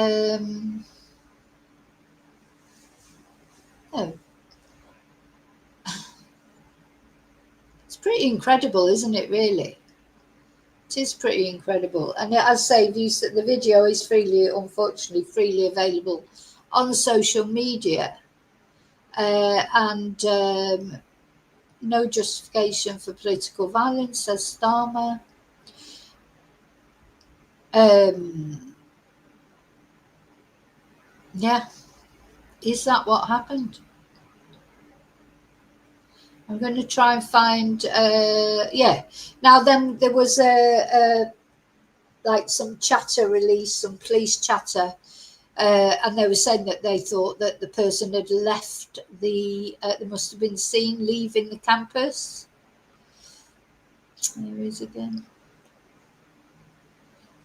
it's pretty incredible, isn't it, really? It is pretty incredible. And as I say, the video is unfortunately freely available on social media, and no justification for political violence, says Starmer. Yeah, is that what happened? I'm going to try and find, yeah. Now then, there was like some chatter released, some police chatter, and they were saying that they thought that the person had left they must have been seen leaving the campus. There he is again.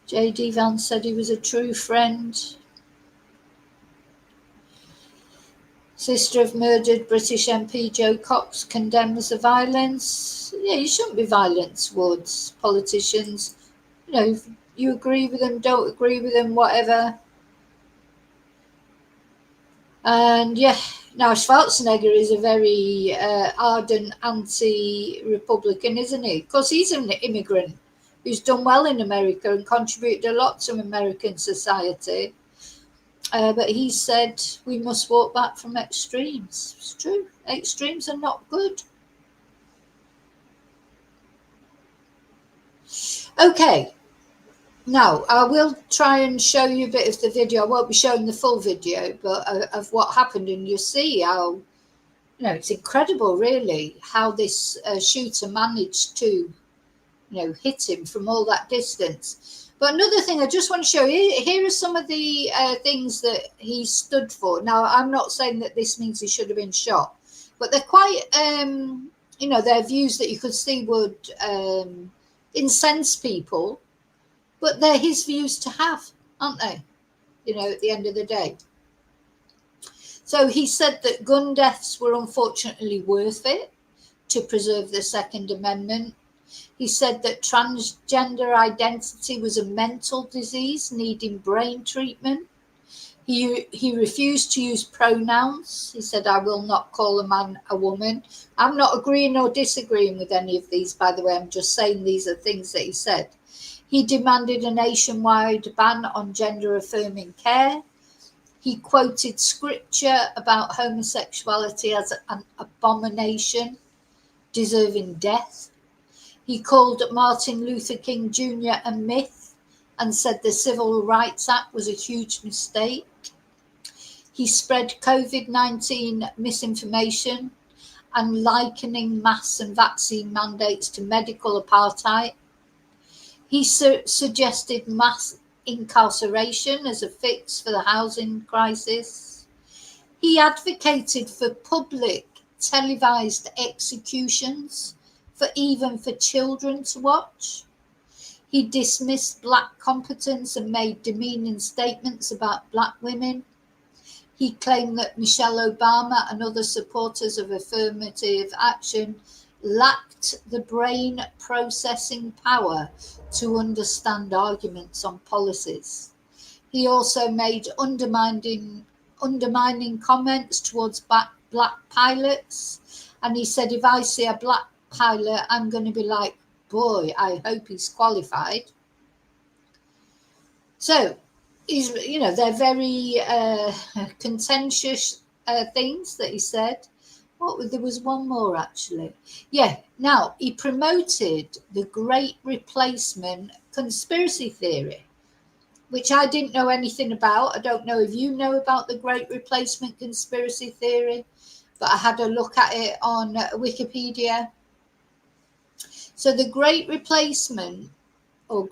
J.D. Vance said he was a true friend. Sister of murdered British MP Jo Cox condemns the violence. Yeah, you shouldn't be violent towards politicians. You know, if you agree with them, don't agree with them, whatever. And yeah, now Schwarzenegger is a very ardent anti-Republican, isn't he? Because he's an immigrant who's done well in America and contributed a lot to American society. But he said we must walk back from extremes. It's true. Extremes are not good. Okay. Now, I will try and show you a bit of the video. I won't be showing the full video, but of what happened. And you'll see how, you know, it's incredible, really, how this shooter managed to, you know, hit him from all that distance. But another thing I just want to show you, here are some of the things that he stood for. Now, I'm not saying that this means he should have been shot, but they're quite, you know, they're views that you could see would incense people, but they're his views to have, aren't they? You know, at the end of the day. So he said that gun deaths were unfortunately worth it to preserve the Second Amendment. He said that transgender identity was a mental disease needing brain treatment. He refused to use pronouns. He said, I will not call a man a woman. I'm not agreeing or disagreeing with any of these, by the way. I'm just saying these are things that he said. He demanded a nationwide ban on gender-affirming care. He quoted scripture about homosexuality as an abomination, deserving death. He called Martin Luther King Jr. a myth and said the Civil Rights Act was a huge mistake. He spread COVID-19 misinformation and likening masks and vaccine mandates to medical apartheid. He suggested mass incarceration as a fix for the housing crisis. He advocated for public televised executions, even for children to watch. He dismissed black competence and made demeaning statements about black women. He claimed that Michelle Obama and other supporters of affirmative action lacked the brain processing power to understand arguments on policies. He also made undermining comments towards black pilots, and he said, if I see a black pilot, I'm going to be like, boy, I hope he's qualified. So, you know, they're very contentious things that he said. There was one more, actually. Yeah, now, he promoted the Great Replacement conspiracy theory, which I didn't know anything about. I don't know if you know about the Great Replacement conspiracy theory, but I had a look at it on Wikipedia. So the Great Replacement or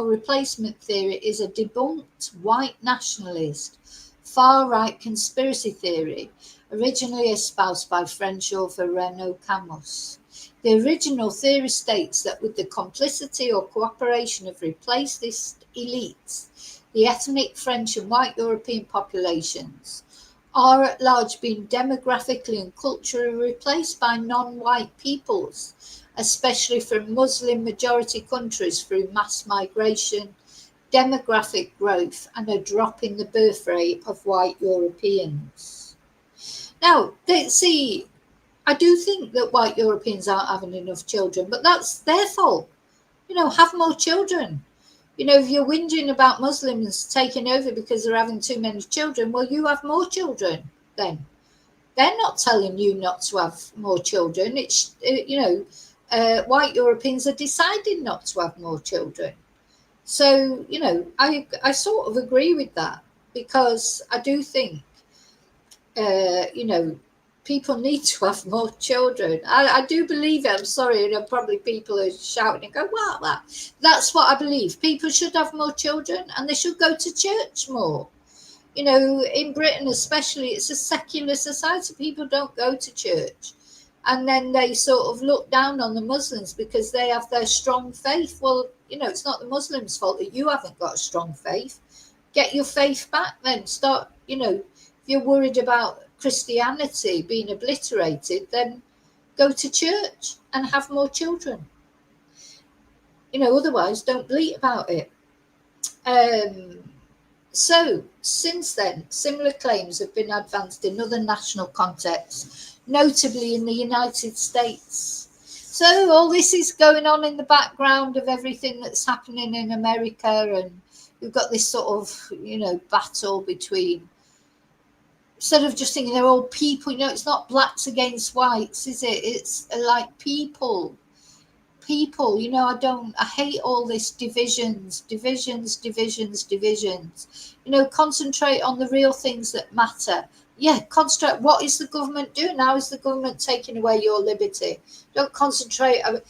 replacement theory is a debunked white nationalist, far-right conspiracy theory, originally espoused by French author Renaud Camus. The original theory states that with the complicity or cooperation of replacist elites, the ethnic French and white European populations are at large being demographically and culturally replaced by non-white peoples, especially from Muslim majority countries through mass migration, demographic growth, and a drop in the birth rate of white Europeans. Now, I do think that white Europeans aren't having enough children, but that's their fault. You know, have more children. if you're whinging about Muslims taking over because they're having too many children, well, you have more children then. They're not telling you not to have more children. It's, white Europeans are deciding not to have more children. So, I sort of agree with that, because I do think, people need to have more children. I do believe it. I'm sorry, probably people are shouting and go, wow, that's what I believe. People should have more children, and they should go to church more. In Britain especially, it's a secular society. People don't go to church. And then they sort of look down on the Muslims because they have their strong faith. Well, it's not the Muslims' fault that you haven't got a strong faith. Get your faith back then. Start, if you're worried about Christianity being obliterated, then go to church and have more children. Otherwise, don't bleat about it. So, since then, similar claims have been advanced in other national contexts, notably in the United States. So, all this is going on in the background of everything that's happening in America, and we've got this sort of, battle between, instead of just thinking they're all people, it's not blacks against whites, is it? It's like people. I hate all this divisions. Concentrate on the real things that matter. Concentrate. What is the government doing? How is the government taking away your liberty? Don't concentrate, on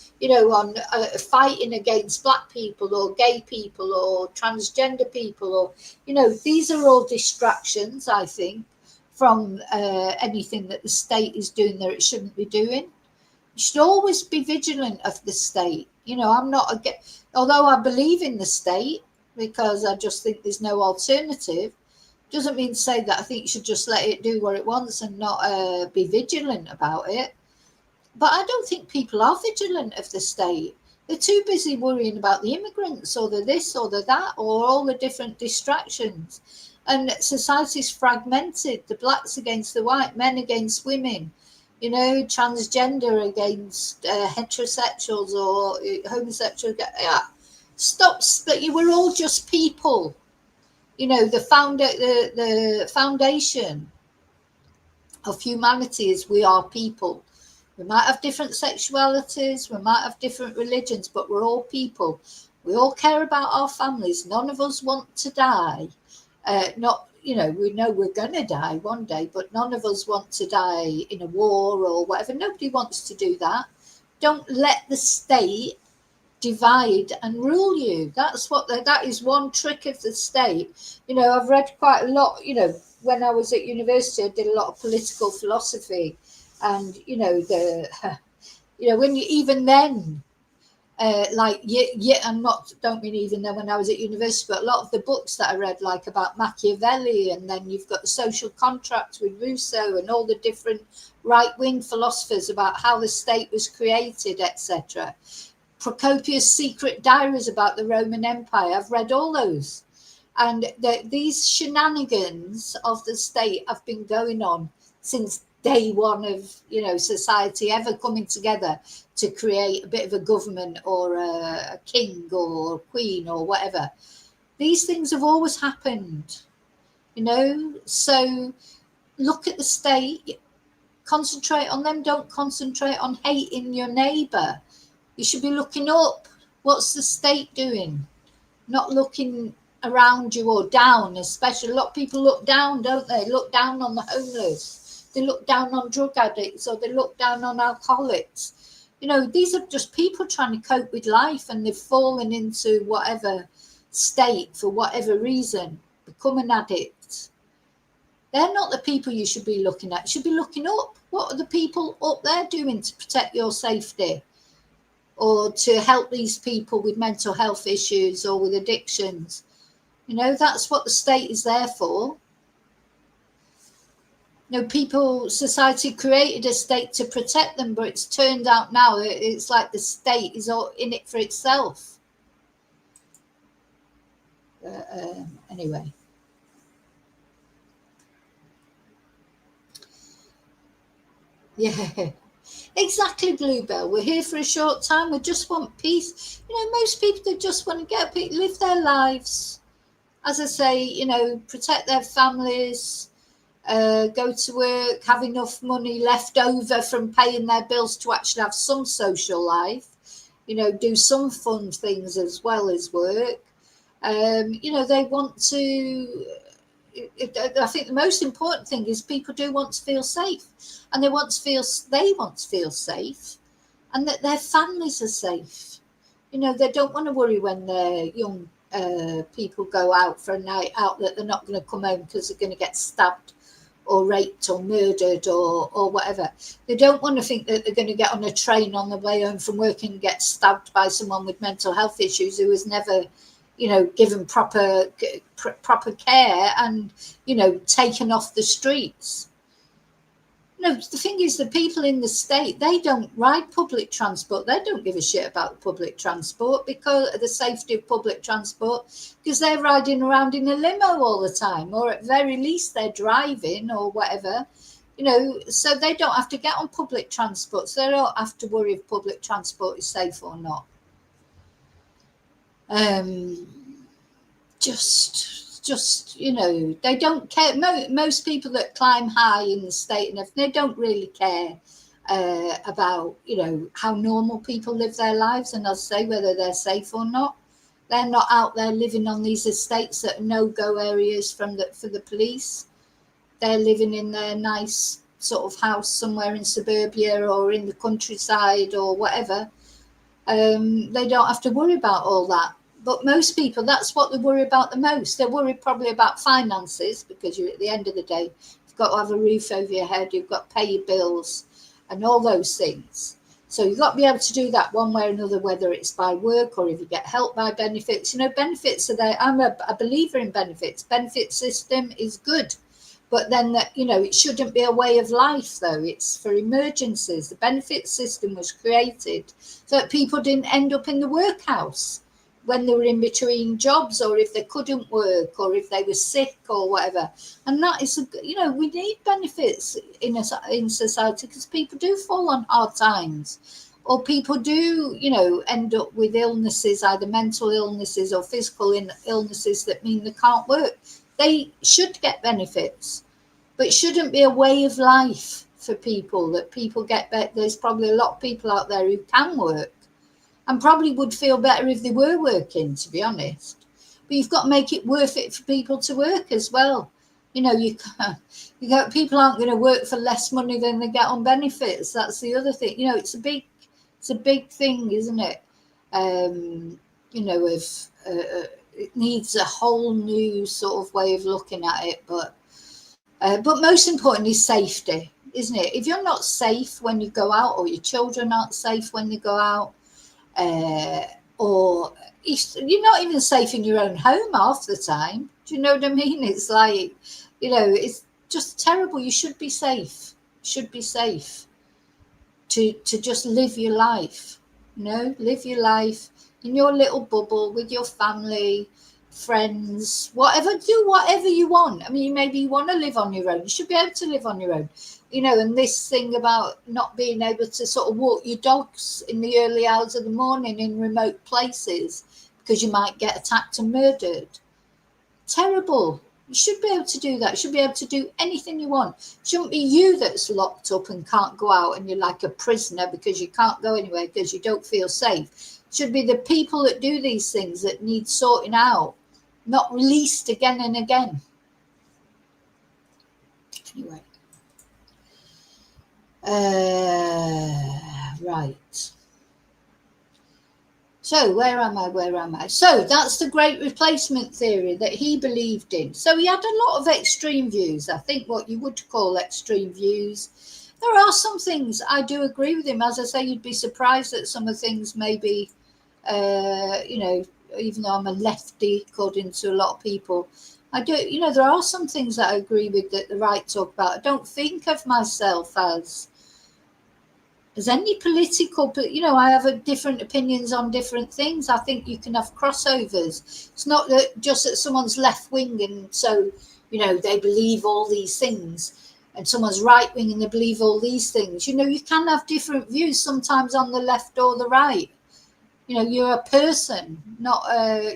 fighting against black people or gay people or transgender people, or, these are all distractions, I think, from anything that the state is doing that it shouldn't be doing. You should always be vigilant of the state. I'm not although I believe in the state, because I just think there's no alternative, doesn't mean to say that I think you should just let it do what it wants and not be vigilant about it. But I don't think people are vigilant of the state. They're too busy worrying about the immigrants or the this or the that or all the different distractions. And society's fragmented. The blacks against the white, men against women, transgender against heterosexuals or homosexual. Stop splitting. We're all just people. The foundation of humanity is we are people. We might have different sexualities, we might have different religions, but we're all people. We all care about our families. None of us want to die. We know we're going to die one day, but none of us want to die in a war or whatever. Nobody wants to do that. Don't let the state divide and rule you. That is one trick of the state. I've read quite a lot, when I was at university, I did a lot of political philosophy, and, when you, even then, don't mean even then when I was at university, but a lot of the books that I read, like about Machiavelli, and then you've got the Social Contract with Rousseau and all the different right-wing philosophers about how the state was created, etc. Procopius' secret diaries about the Roman Empire. I've read all those. And these shenanigans of the state have been going on since day one of, society ever coming together to create a bit of a government or a king or queen or whatever. These things have always happened, so look at the state, concentrate on them, don't concentrate on hating your neighbour. You should be looking up. What's the state doing? Not looking around you or down, especially. A lot of people look down, don't they? Look down on the homeless. They look down on drug addicts, or they look down on alcoholics. These are just people trying to cope with life, and they've fallen into whatever state for whatever reason, become an addict. They're not the people you should be looking at. You should be looking up. What are the people up there doing to protect your safety, or to help these people with mental health issues or with addictions? That's what the state is there for. Society created a state to protect them, but it's turned out now it's like the state is all in it for itself. Anyway. Yeah. Exactly, Bluebell. We're here for a short time. We just want peace. Most people, they just want to get up, live their lives. As I say, protect their families, go to work, have enough money left over from paying their bills to actually have some social life, do some fun things as well as work. They want to, I think the most important thing is people do want to feel safe, and they want to feel safe, and that their families are safe. They don't want to worry when their young people go out for a night out that they're not going to come home because they're going to get stabbed or raped or murdered or whatever. They don't want to think that they're going to get on a train on the way home from work and get stabbed by someone with mental health issues who was never, given proper care and, taken off the streets. The thing is, the people in the state, they don't ride public transport. They don't give a shit about public transport, because of the safety of public transport, because they're riding around in a limo all the time, or at very least they're driving or whatever, so they don't have to get on public transport. So they don't have to worry if public transport is safe or not. Just they don't care. Most people that climb high in the state and everything, they don't really care about how normal people live their lives, and I'll say whether they're safe or not. They're not out there living on these estates that are no-go areas for the police. They're living in their nice sort of house somewhere in suburbia or in the countryside or whatever. They don't have to worry about all that. But most people, that's what they worry about the most. They're worried probably about finances, because at the end of the day, you've got to have a roof over your head, you've got to pay your bills and all those things. So you've got to be able to do that one way or another, whether it's by work or if you get help by benefits. Benefits are there. I'm a believer in benefits. Benefit system is good. But then, it shouldn't be a way of life, though. It's for emergencies. The benefit system was created so that people didn't end up in the workhouse when they were in between jobs, or if they couldn't work, or if they were sick or whatever. And that is, we need benefits in society, because people do fall on hard times, or people do, end up with illnesses, either mental illnesses or physical illnesses that mean they can't work. They should get benefits, but it shouldn't be a way of life for people, that people get better. There's probably a lot of people out there who can work and probably would feel better if they were working, to be honest. But you've got to make it worth it for people to work as well. People aren't going to work for less money than they get on benefits. That's the other thing. It's a big thing, isn't it? It needs a whole new sort of way of looking at it. But most importantly, safety, isn't it? If you're not safe when you go out, or your children aren't safe when they go out, or you're not even safe in your own home half the time. Do you know what I mean? It's like, it's just terrible. You should be safe. To just live your life. Live your life in your little bubble with your family, friends, whatever. Do whatever you want. I mean, maybe you want to live on your own. You should be able to live on your own. And this thing about not being able to sort of walk your dogs in the early hours of the morning in remote places because you might get attacked and murdered. Terrible. You should be able to do that. You should be able to do anything you want. It shouldn't be you that's locked up and can't go out, and you're like a prisoner because you can't go anywhere because you don't feel safe. It should be the people that do these things that need sorting out, not released again and again. Anyway. Right. So where am I? So that's the great replacement theory that he believed in. So he had a lot of extreme views. I think what you would call extreme views. There are some things I do agree with him. As I say, you'd be surprised at some of the things maybe, even though I'm a lefty, according to a lot of people, I do, there are some things that I agree with that the right talk about. I don't think of myself as any political, but I have different opinions on different things. I think you can have crossovers. It's not that just that someone's left wing and so they believe all these things. and someone's right wing and they believe all these things. You know, you can have different views sometimes on the left or the right. You know, you're a person, not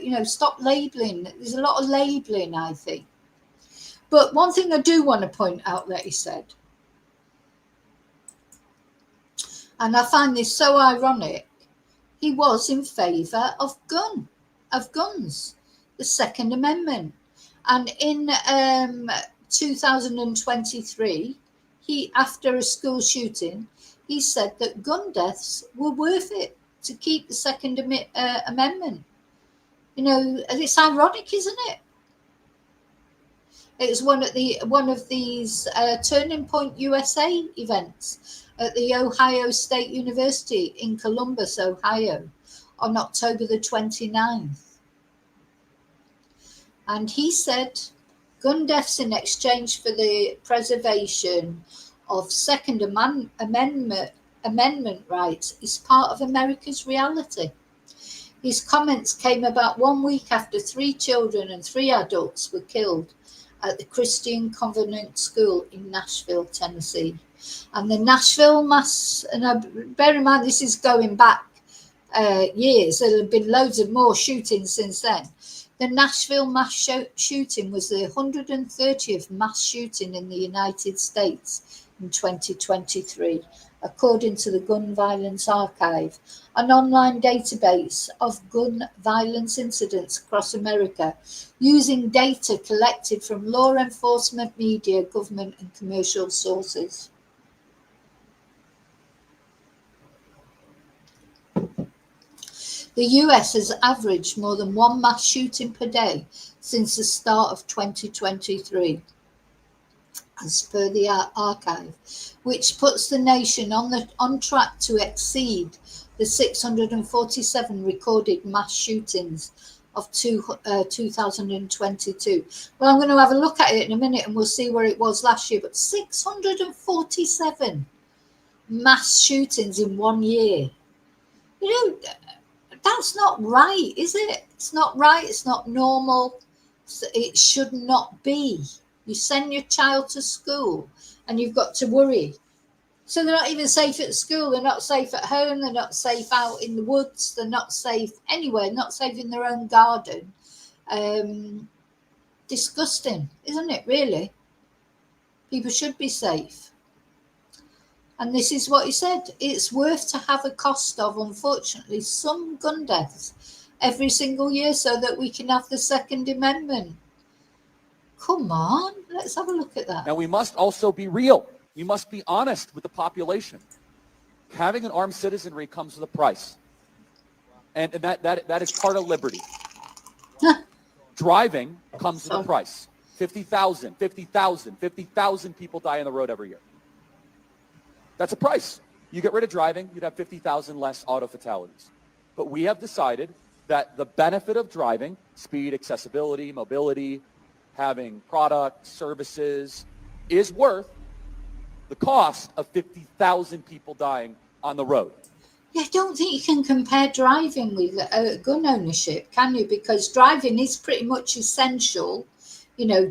you know, stop labeling. There's a lot of labeling, I think. But one thing I do want to point out that he said, and I find this so ironic, he was in favour of guns, the Second Amendment. And in 2023, after a school shooting, he said that gun deaths were worth it to keep the Second Amendment. You know, it's ironic, isn't it? It was one of these Turning Point USA events at the Ohio State University in Columbus, Ohio, on October the 29th. And he said, gun deaths in exchange for the preservation of Second Amendment rights is part of America's reality. His comments came about 1 week after 3 children and 3 adults were killed at the Christian Covenant School in Nashville, Tennessee. And the Nashville mass, and bear in mind this is going back years, there have been loads of more shootings since then. The Nashville mass shooting was the 130th mass shooting in the United States in 2023, according to the Gun Violence Archive, an online database of gun violence incidents across America, using data collected from law enforcement, media, government, and commercial sources. The US has averaged more than 1 mass shooting per day since the start of 2023, as per the archive, which puts the nation on track to exceed the 647 recorded mass shootings of 2022. Well, I'm going to have a look at it in a minute and we'll see where it was last year, but 647 mass shootings in 1 year. You know, that's not right, is it? It's not right. It's not normal. It should not be. You send your child to school and you've got to worry. So they're not even safe at school. They're not safe at home. They're not safe out in the woods. They're not safe anywhere, not safe in their own garden. Disgusting, isn't it, really? People should be safe. And this is what he said. It's worth to have a cost of, unfortunately, some gun deaths every single year so that we can have the Second Amendment. Come on, let's have a look at that. Now, we must also be real. We must be honest with the population. Having an armed citizenry comes with a price. And that is part of liberty. Driving comes with a price. 50,000 people die on the road every year. That's a price. You get rid of driving, you'd have 50,000 less auto fatalities. But we have decided that the benefit of driving, speed, accessibility, mobility, having products, services, is worth the cost of 50,000 people dying on the road. Yeah, I don't think you can compare driving with gun ownership, can you? Because driving is pretty much essential, you know,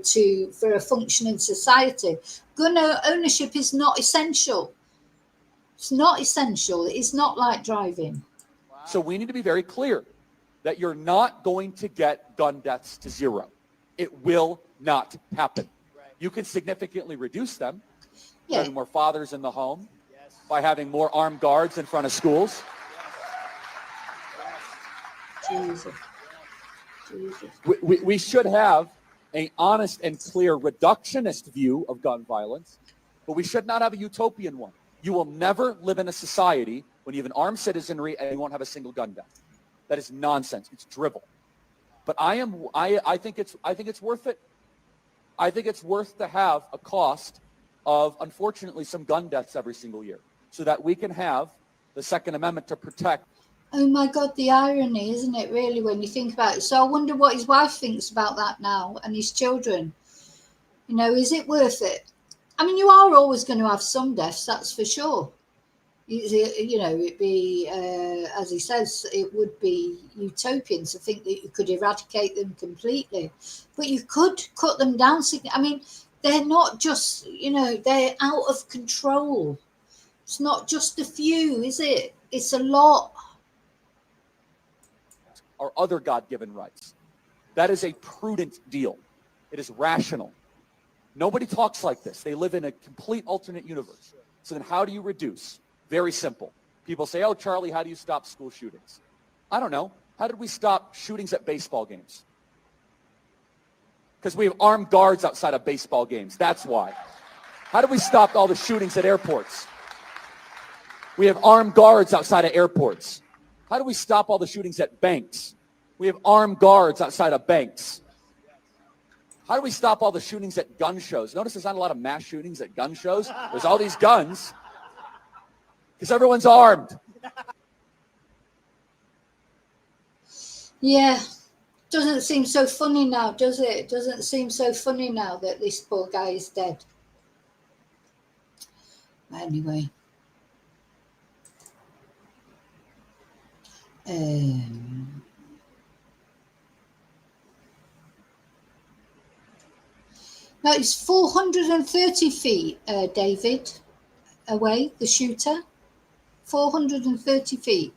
for a functioning society. Gun ownership is not essential. It's not essential. It is not like driving. So we need to be very clear that you're not going to get gun deaths to zero. It will not happen. You can significantly reduce them by having more fathers in the home, by having more armed guards in front of schools. Jesus. We should have an honest and clear reductionist view of gun violence, but we should not have a utopian one. You will never live in a society when you have an armed citizenry and you won't have a single gun death. That is nonsense. It's drivel. But I think it's worth it. I think it's worth to have a cost of, unfortunately, some gun deaths every single year so that we can have the Second Amendment to protect. Oh my God, the irony, isn't it, really, when you think about it? So I wonder what his wife thinks about that now and his children. You know, is it worth it? I mean, you are always going to have some deaths, that's for sure. You know, it'd be, as he says, it would be utopian to think that you could eradicate them completely. But you could cut them down. I mean, they're not just, you know, they're out of control. It's not just a few, is it? It's a lot. Our other God-given rights. That is a prudent deal. It is rational. Nobody talks like this. They live in a complete alternate universe. So then how do you reduce? Very simple. People say, oh, Charlie, how do you stop school shootings? I don't know. How did we stop shootings at baseball games? Because we have armed guards outside of baseball games. That's why. How do we stop all the shootings at airports? We have armed guards outside of airports. How do we stop all the shootings at banks? We have armed guards outside of banks. How do we stop all the shootings at gun shows? Notice there's not a lot of mass shootings at gun shows. There's all these guns because everyone's armed. Yeah. Doesn't seem so funny now, does it? Doesn't seem so funny now that this poor guy is dead. Anyway. Now it's 430 feet, David, away, the shooter. 430 feet.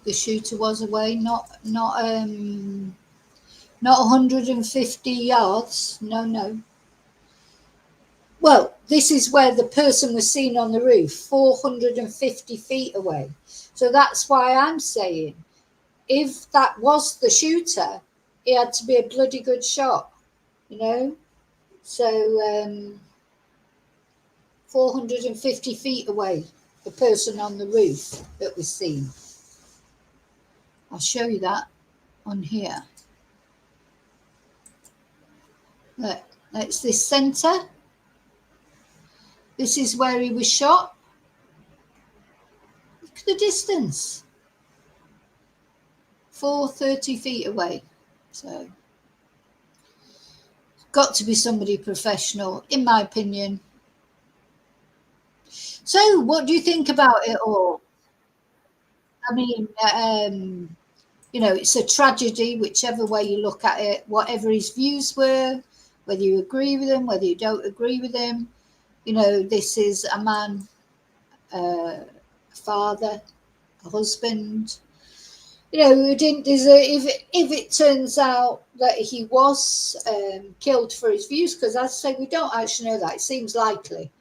The shooter was away, not 150 yards. No. Well, this is where the person was seen on the roof, 450 feet away. So that's why I'm saying, if that was the shooter, it had to be a bloody good shot, you know? So 450 feet away, the person on the roof that was seen. I'll show you that on here. Look, that's this centre. This is where he was shot. Look at the distance. 430 feet away. So, got to be somebody professional, in my opinion. So, what do you think about it all? I mean, you know, it's a tragedy, whichever way you look at it, whatever his views were, whether you agree with him, whether you don't agree with him. You know, this is a man, a father, a husband, you know, who didn't deserve, if it turns out that he was killed for his views, because as I say, we don't actually know that. It seems likely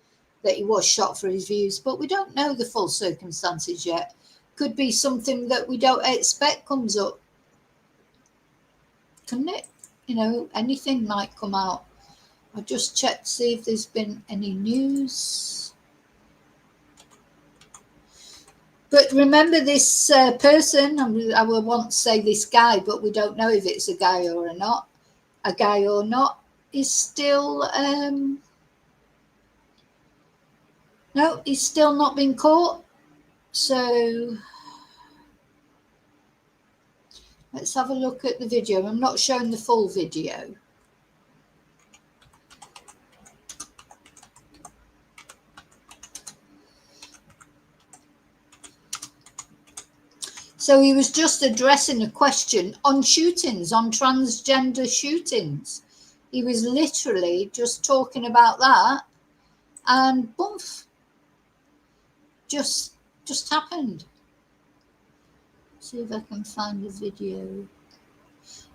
that he was shot for his views, but we don't know the full circumstances yet. Could be something that we don't expect comes up. Couldn't it? You know, anything might come out. I'll just check to see if there's been any news. But remember, this person, I will want to say this guy, but we don't know if it's a guy or not. A guy or not is still, no, he's still not been caught. So let's have a look at the video. I'm not showing the full video. So he was just addressing a question on shootings, on transgender shootings. He was literally just talking about that, and boom, just happened. See if I can find the video.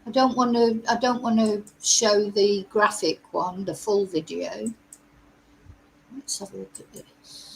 I don't want to show the graphic one, the full video. Let's have a look at this.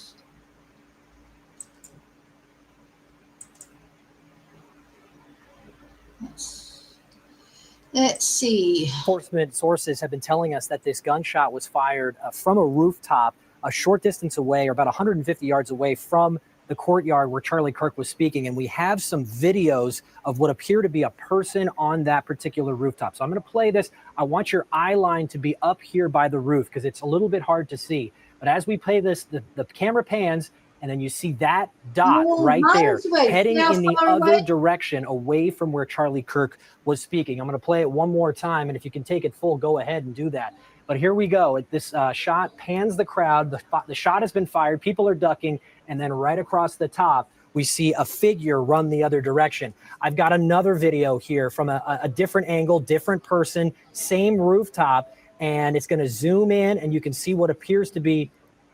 Let's see. Enforcement sources have been telling us that this gunshot was fired from a rooftop a short distance away, or about 150 yards away from the courtyard where Charlie Kirk was speaking. And we have some videos of what appear to be a person on that particular rooftop. So I'm going to play this. I want your eye line to be up here by the roof because it's a little bit hard to see. But as we play this, the camera pans, and then you see that dot right there heading in the other direction away from where Charlie Kirk was speaking. I'm going to play it one more time, and if you can take it full, go ahead and do that. But here we go. This shot pans the crowd. The shot has been fired. People are ducking, and then right across the top, we see a figure run the other direction. I've got another video here from a different angle, different person, same rooftop, and it's going to zoom in and you can see what appears to be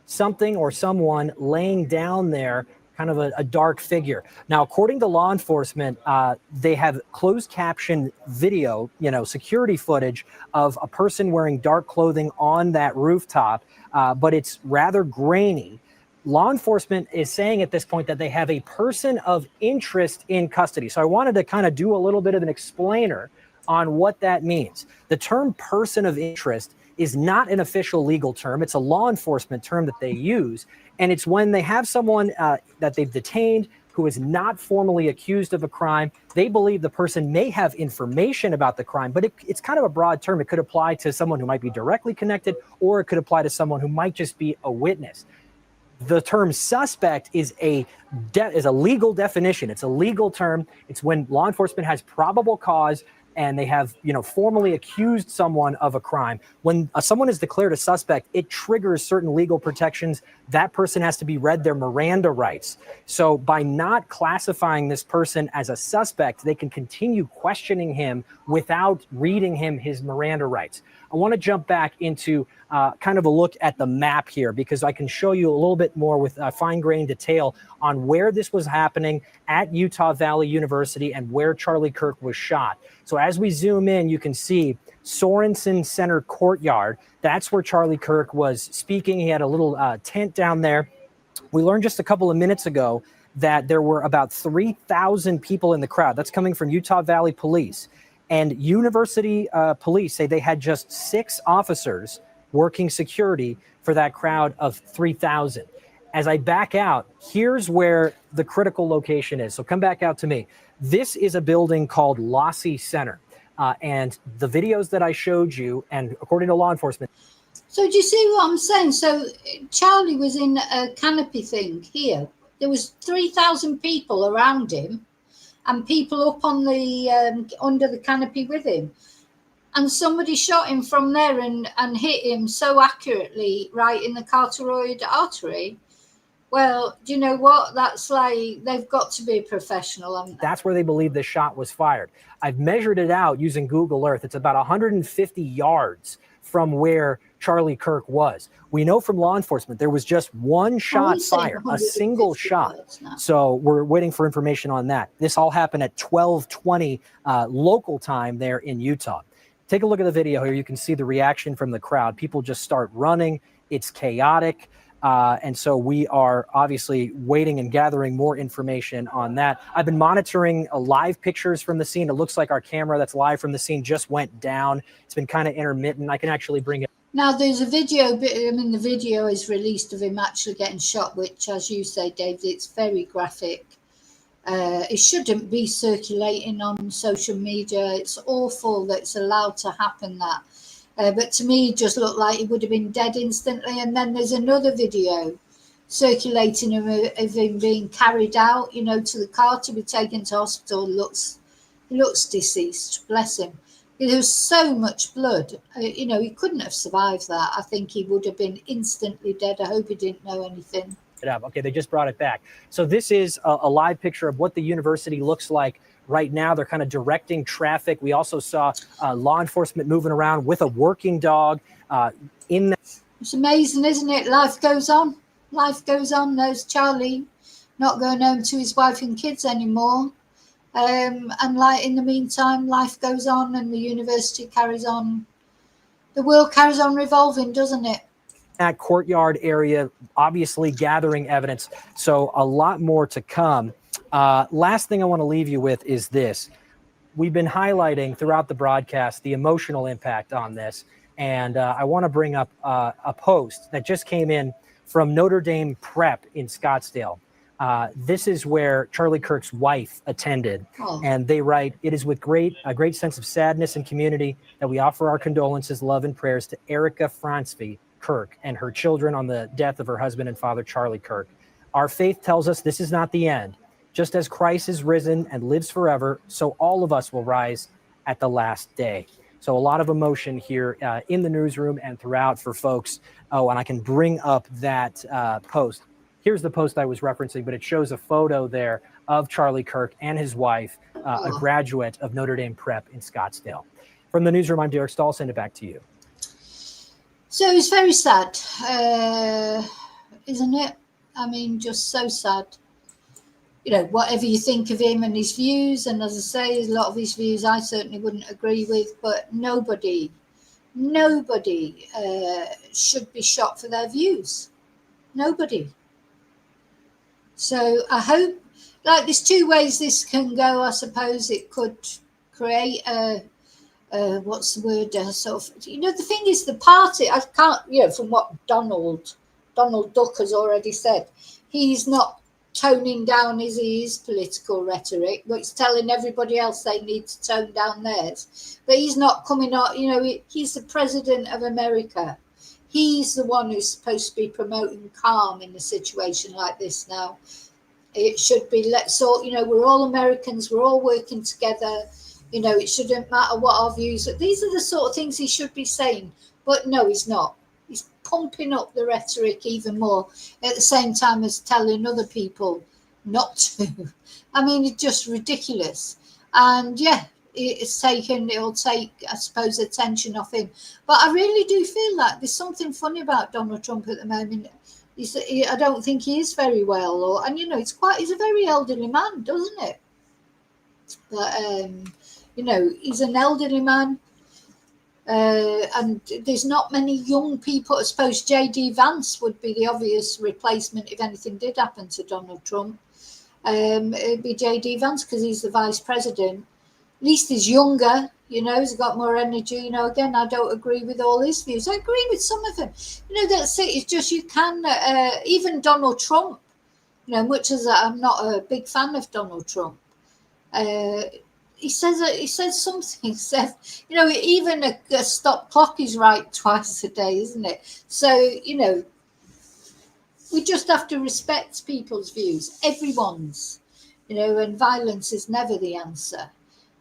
something or someone laying down there, kind of a dark figure. Now, according to law enforcement, they have closed caption video, security footage of a person wearing dark clothing on that rooftop, but it's rather grainy. Law enforcement is saying at this point that they have a person of interest in custody. So I wanted to kind of do a little bit of an explainer on what that means. The term person of interest is not an official legal term. It's a law enforcement term that they use. And it's when they have someone that they've detained who is not formally accused of a crime. They believe the person may have information about the crime, but it's kind of a broad term. It could apply to someone who might be directly connected, or it could apply to someone who might just be a witness. The term suspect is a legal definition. It's a legal term. It's when law enforcement has probable cause and they have, formally accused someone of a crime. When someone is declared a suspect, it triggers certain legal protections. That person has to be read their Miranda rights. So by not classifying this person as a suspect, they can continue questioning him without reading him his Miranda rights. I want to jump back into kind of a look at the map here, because I can show you a little bit more with fine-grained detail on where this was happening at Utah Valley University and where Charlie Kirk was shot. So as we zoom in, you can see Sorensen Center Courtyard. That's where Charlie Kirk was speaking. He had a little tent down there. We learned just a couple of minutes ago that there were about 3,000 people in the crowd. That's coming from Utah Valley Police. And University Police say they had just 6 officers working security for that crowd of 3,000. As I back out, here's where the critical location is. So come back out to me. This is a building called Lossy Center. And the videos that I showed you, and according to law enforcement. So do you see what I'm saying? So Charlie was in a canopy thing here. There was 3,000 people around him and people up on the under the canopy with him. And somebody shot him from there and hit him so accurately right in the carotid artery. Well, do you know what? That's like, they've got to be a professional. That's where they believe the shot was fired. I've measured it out using Google Earth. It's about 150 yards from where Charlie Kirk was. We know from law enforcement there was just one shot fired, a single shot. So we're waiting for information on that. This all happened at 12:20 local time there in Utah. Take a look at the video here. You can see the reaction from the crowd. People just start running. It's chaotic. And so we are obviously waiting and gathering more information on that. I've been monitoring live pictures from the scene. It looks like our camera that's live from the scene just went down. It's been kind of intermittent. I can actually bring it. Now there's a video, the video is released of him actually getting shot, which, as you say, Dave, it's very graphic. It shouldn't be circulating on social media. It's awful that it's allowed to happen that. But to me, it just looked like he would have been dead instantly. And then there's another video circulating of him being carried out, to the car to be taken to hospital. He looks deceased, bless him. There was so much blood. He couldn't have survived that. I think he would have been instantly dead. I hope he didn't know anything. Okay, they just brought it back. So this is a live picture of what the university looks like right now. They're kind of directing traffic. We also saw law enforcement moving around with a working dog in the. It's amazing, isn't it? Life goes on. Life goes on. There's Charlie not going home to his wife and kids anymore. And in the meantime, life goes on and the university carries on. The world carries on revolving, doesn't it? That courtyard area, obviously gathering evidence. So a lot more to come. Last thing I want to leave you with is this. We've been highlighting throughout the broadcast the emotional impact on this. And I want to bring up a post that just came in from Notre Dame Prep in Scottsdale. This is where Charlie Kirk's wife attended. And they write, "It is with a great sense of sadness and community that we offer our condolences, love, and prayers to Erica Fransby Kirk and her children on the death of her husband and father, Charlie Kirk. Our faith tells us this is not the end. Just as Christ is risen and lives forever, so all of us will rise at the last day." So a lot of emotion here in the newsroom and throughout for folks. Oh, and I can bring up that post. Here's the post I was referencing, but it shows a photo there of Charlie Kirk and his wife, a graduate of Notre Dame Prep in Scottsdale. From the newsroom, I'm Derek Stahl. I'll send it back to you. So it's very sad, isn't it? I mean, just so sad. You know, whatever you think of him and his views, and as I say, a lot of his views I certainly wouldn't agree with, but nobody should be shot for their views. Nobody. So I hope, like, there's two ways this can go. I suppose it could create a what's the word? Sort of, you know, the thing is, the party, I can't, you know, from what Donald Duck has already said, he's not toning down his political rhetoric, but he's telling everybody else they need to tone down theirs. But he's not coming out, you know, he's the president of America. He's the one who's supposed to be promoting calm in a situation like this now. It should be, let's all, you know, we're all Americans, we're all working together. You know, it shouldn't matter what our views are. These are the sort of things he should be saying. But no, he's not. He's pumping up the rhetoric even more at the same time as telling other people not to. I mean, it's just ridiculous. And yeah, it'll take, I suppose, attention off him. But I really do feel like there's something funny about Donald Trump at the moment. I don't think he is very well, and you know, he's a very elderly man, doesn't it? But you know, he's an elderly man. And there's not many young people. I suppose J.D. Vance would be the obvious replacement if anything did happen to Donald Trump. It'd be J.D. Vance because he's the vice president. At least he's younger, you know, he's got more energy. You know, again, I don't agree with all his views. I agree with some of them. You know, that's it. It's just you can, even Donald Trump, you know, much as I'm not a big fan of Donald Trump, he says something. He said, you know, even a stop clock is right twice a day, isn't it? So, you know, we just have to respect people's views, everyone's, you know, and violence is never the answer.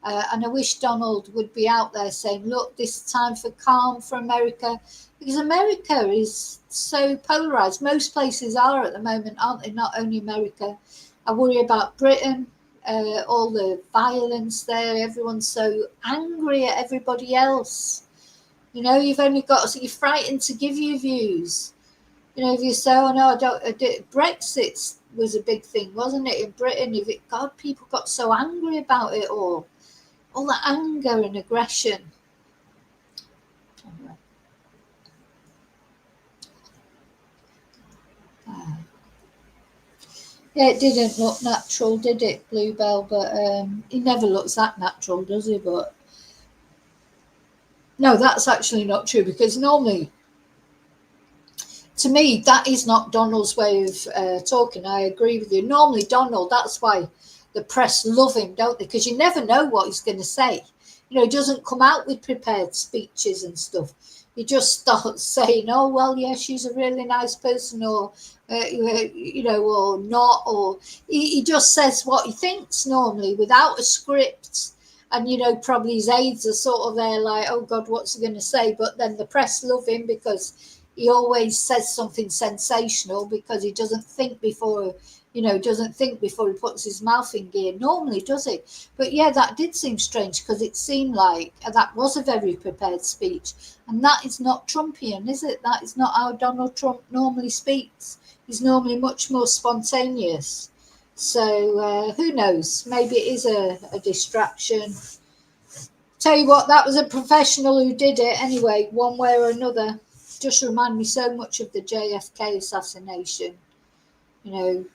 And I wish Donald would be out there saying, look, this is time for calm for America, because America is so polarized. Most places are at the moment, aren't they? Not only America. I worry about Britain. All the violence there, everyone's so angry at everybody else. You know, you're frightened to give your views. You know, if you say, oh no, Brexit was a big thing, wasn't it, in Britain? People got so angry about it all that anger and aggression. Yeah, it didn't look natural, did it, Bluebell? But he never looks that natural, does he? But no, that's actually not true, because normally, to me, that is not Donald's way of talking. I agree with you. Normally, Donald, that's why the press love him, don't they? Because you never know what he's going to say. You know, he doesn't come out with prepared speeches and stuff. He just starts saying, oh, well, yeah, she's a really nice person, or, you know, or not. Or he just says what he thinks normally without a script. And, you know, probably his aides are sort of there like, oh, God, what's he going to say? But then the press love him because he always says something sensational, because he doesn't think before, you know, he puts his mouth in gear. Normally, does he? But yeah, that did seem strange, because it seemed like that was a very prepared speech. And that is not Trumpian, is it? That is not how Donald Trump normally speaks. He's normally much more spontaneous. So who knows? Maybe it is a distraction. Tell you what, that was a professional who did it anyway, one way or another. Just remind me so much of the JFK assassination. You know,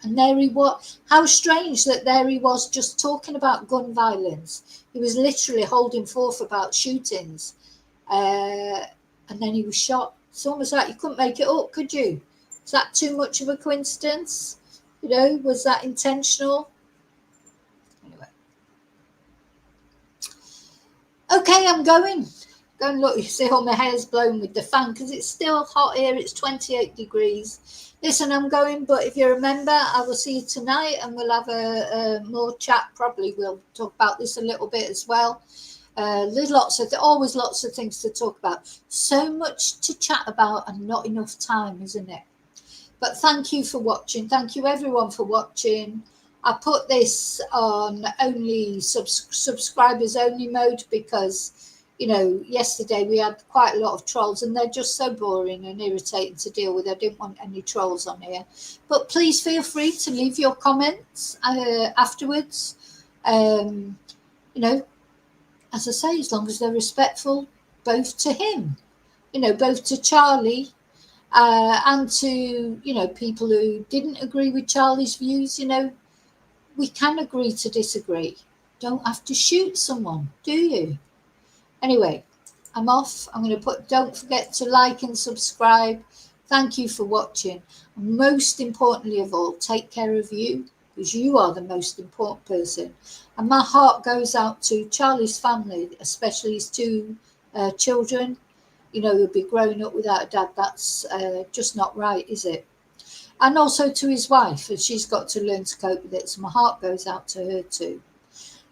and there he was. How strange that there he was just talking about gun violence. He was literally holding forth about shootings. And then he was shot. It's almost like you couldn't make it up, could you? Is that too much of a coincidence? You know, was that intentional? Anyway. Okay, I'm going. Go and look, you see all my hair's blown with the fan, because it's still hot here. It's 28 degrees. Listen, I'm going, but if you remember, I will see you tonight, and we'll have a more chat. Probably we'll talk about this a little bit as well. There's always lots of things to talk about. So much to chat about and not enough time, isn't it? But thank you for watching. Thank you everyone for watching. I put this on only subscribers only mode because, you know, yesterday we had quite a lot of trolls and they're just so boring and irritating to deal with. I didn't want any trolls on here. But please feel free to leave your comments afterwards. You know, as I say, as long as they're respectful, both to him, you know, both to Charlie and to, you know, people who didn't agree with Charlie's views. You know, we can agree to disagree. Don't have to shoot someone, do you? Anyway, I'm off. I'm going to put, don't forget to like and subscribe. Thank you for watching. And most importantly of all, take care of you, because you are the most important person. And my heart goes out to Charlie's family, especially his two children. You know, he'll be growing up without a dad. That's just not right, is it? And also to his wife, and she's got to learn to cope with it. So my heart goes out to her too.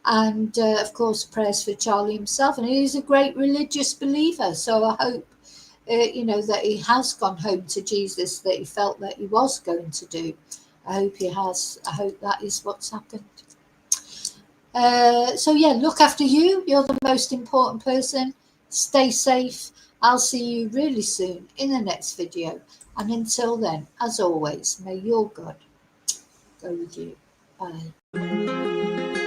And of course, prayers for Charlie himself. And he is a great religious believer. So I hope, you know, that he has gone home to Jesus, that he felt that he was going to do. I hope he has. I hope that is what's happened. So yeah, look after you. You're the most important person. Stay safe. I'll see you really soon in the next video. And until then, as always, may your God go with you. Bye.